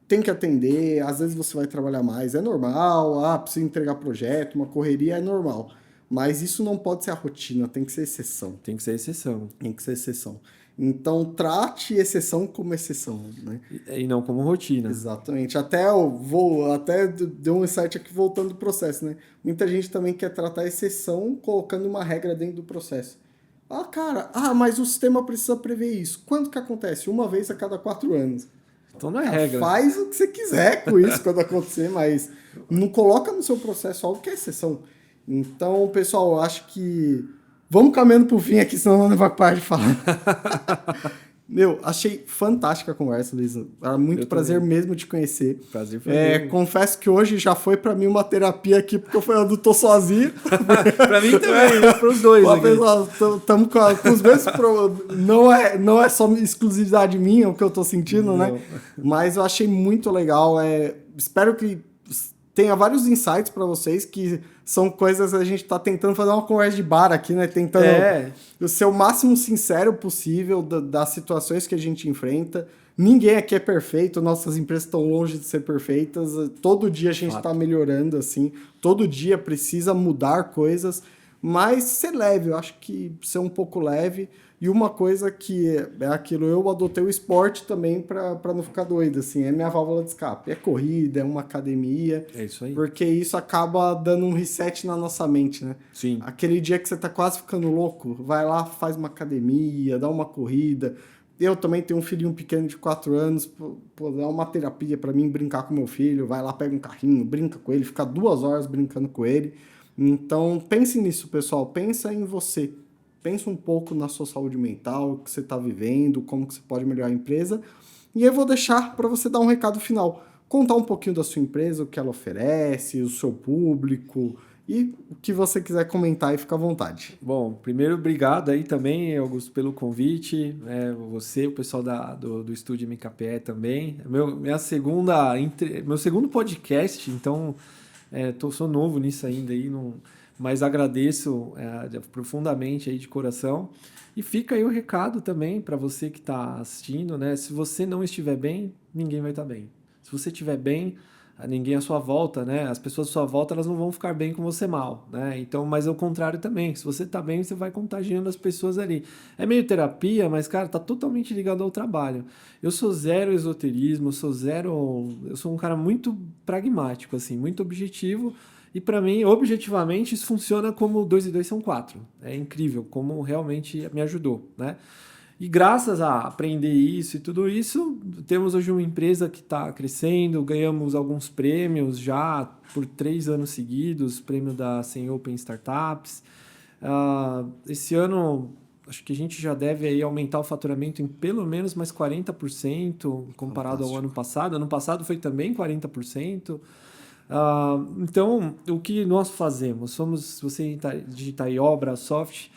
tem que atender, às vezes você vai trabalhar mais, é normal, precisa entregar projeto, uma correria, é normal. Mas isso não pode ser a rotina, tem que ser exceção. Tem que ser exceção. Tem que ser exceção. Então, trate exceção como exceção, né? E não como rotina. Exatamente. Até deu um insight aqui voltando do processo, né? Muita gente também quer tratar a exceção colocando uma regra dentro do processo. Mas o sistema precisa prever isso. Quando que acontece? Uma vez a cada 4 anos. Então não é regra. Faz o que você quiser com isso quando acontecer, mas não coloca no seu processo algo que é exceção. Então, pessoal, eu acho que vamos caminhando pro fim aqui, senão não vai parar de falar. Meu, achei fantástica a conversa, Luiz. Era muito prazer mesmo te conhecer. Prazer foi meu. Confesso que hoje já foi pra mim uma terapia aqui, porque eu tô sozinho. Pra mim também, pros dois. Estamos com os mesmos problemas. Não é só exclusividade minha o que eu tô sentindo, né? Mas eu achei muito legal. Espero que tenha vários insights para vocês, que são coisas que a gente tá tentando fazer uma conversa de bar aqui, né? Tentando ser o máximo sincero possível das situações que a gente enfrenta. Ninguém aqui é perfeito, nossas empresas estão longe de ser perfeitas. Todo dia a gente está melhorando, assim. Todo dia precisa mudar coisas, mas ser leve. Eu acho que ser um pouco leve. E uma coisa que é aquilo, eu adotei o esporte também para não ficar doido, assim, é minha válvula de escape. É corrida, é uma academia. É isso aí. Porque isso acaba dando um reset na nossa mente, né? Sim. Aquele dia que você tá quase ficando louco, vai lá, faz uma academia, dá uma corrida. Eu também tenho um filhinho pequeno de 4 anos, pô, dá uma terapia para mim, brincar com meu filho, vai lá, pega um carrinho, brinca com ele, fica 2 horas brincando com ele. Então, pense nisso, pessoal, pensa em você. Pensa um pouco na sua saúde mental, o que você está vivendo, como que você pode melhorar a empresa. E eu vou deixar para você dar um recado final. Contar um pouquinho da sua empresa, o que ela oferece, o seu público e o que você quiser comentar e fica à vontade. Bom, primeiro, obrigado aí também, Augusto, pelo convite. Você, o pessoal do Estúdio MKPE também. Meu segundo podcast, então sou novo nisso ainda aí, mas agradeço profundamente aí de coração. E fica aí o recado também para você que está assistindo, né? Se você não estiver bem, ninguém vai estar bem. Se você estiver bem, ninguém à sua volta, né? As pessoas à sua volta, elas não vão ficar bem com você mal, né? Então, mas é o contrário também. Se você está bem, você vai contagiando as pessoas ali. É meio terapia, mas, cara, tá totalmente ligado ao trabalho. Eu sou zero esoterismo, eu sou um cara muito pragmático, assim, muito objetivo. E para mim, objetivamente, isso funciona como 2 e 2 são 4. É incrível como realmente me ajudou, né? E graças a aprender isso e tudo isso, temos hoje uma empresa que está crescendo, ganhamos alguns prêmios já por 3 anos seguidos, prêmio da 100 Open Startups. Esse ano, acho que a gente já deve aí aumentar o faturamento em pelo menos mais 40% comparado ao ano passado. Ano passado foi também 40%. Então, o que nós fazemos? Se você digitar aí Obrasoft,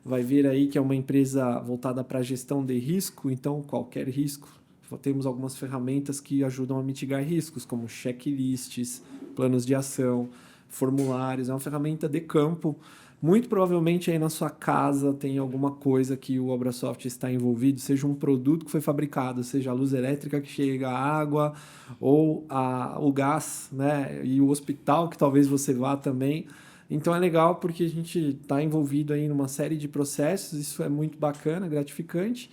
vai ver aí que é uma empresa voltada para a gestão de risco, então qualquer risco. Temos algumas ferramentas que ajudam a mitigar riscos, como checklists, planos de ação, formulários. É uma ferramenta de campo. Muito provavelmente aí na sua casa tem alguma coisa que o Obrasoft está envolvido, seja um produto que foi fabricado, seja a luz elétrica que chega, a água ou o gás, né? E o hospital que talvez você vá também. Então é legal porque a gente está envolvido aí numa série de processos, isso é muito bacana, gratificante.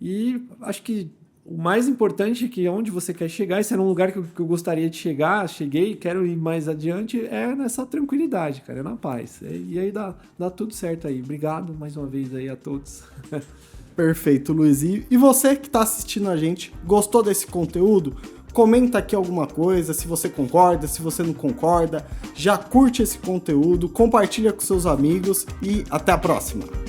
E acho que o mais importante é que onde você quer chegar, esse era um lugar que eu gostaria de chegar, cheguei, quero ir mais adiante, é nessa tranquilidade, cara, é na paz. E aí dá tudo certo aí. Obrigado mais uma vez aí a todos. Perfeito, Luiz. E você que está assistindo a gente, gostou desse conteúdo? Comenta aqui alguma coisa, se você concorda, se você não concorda. Já curte esse conteúdo, compartilha com seus amigos e até a próxima!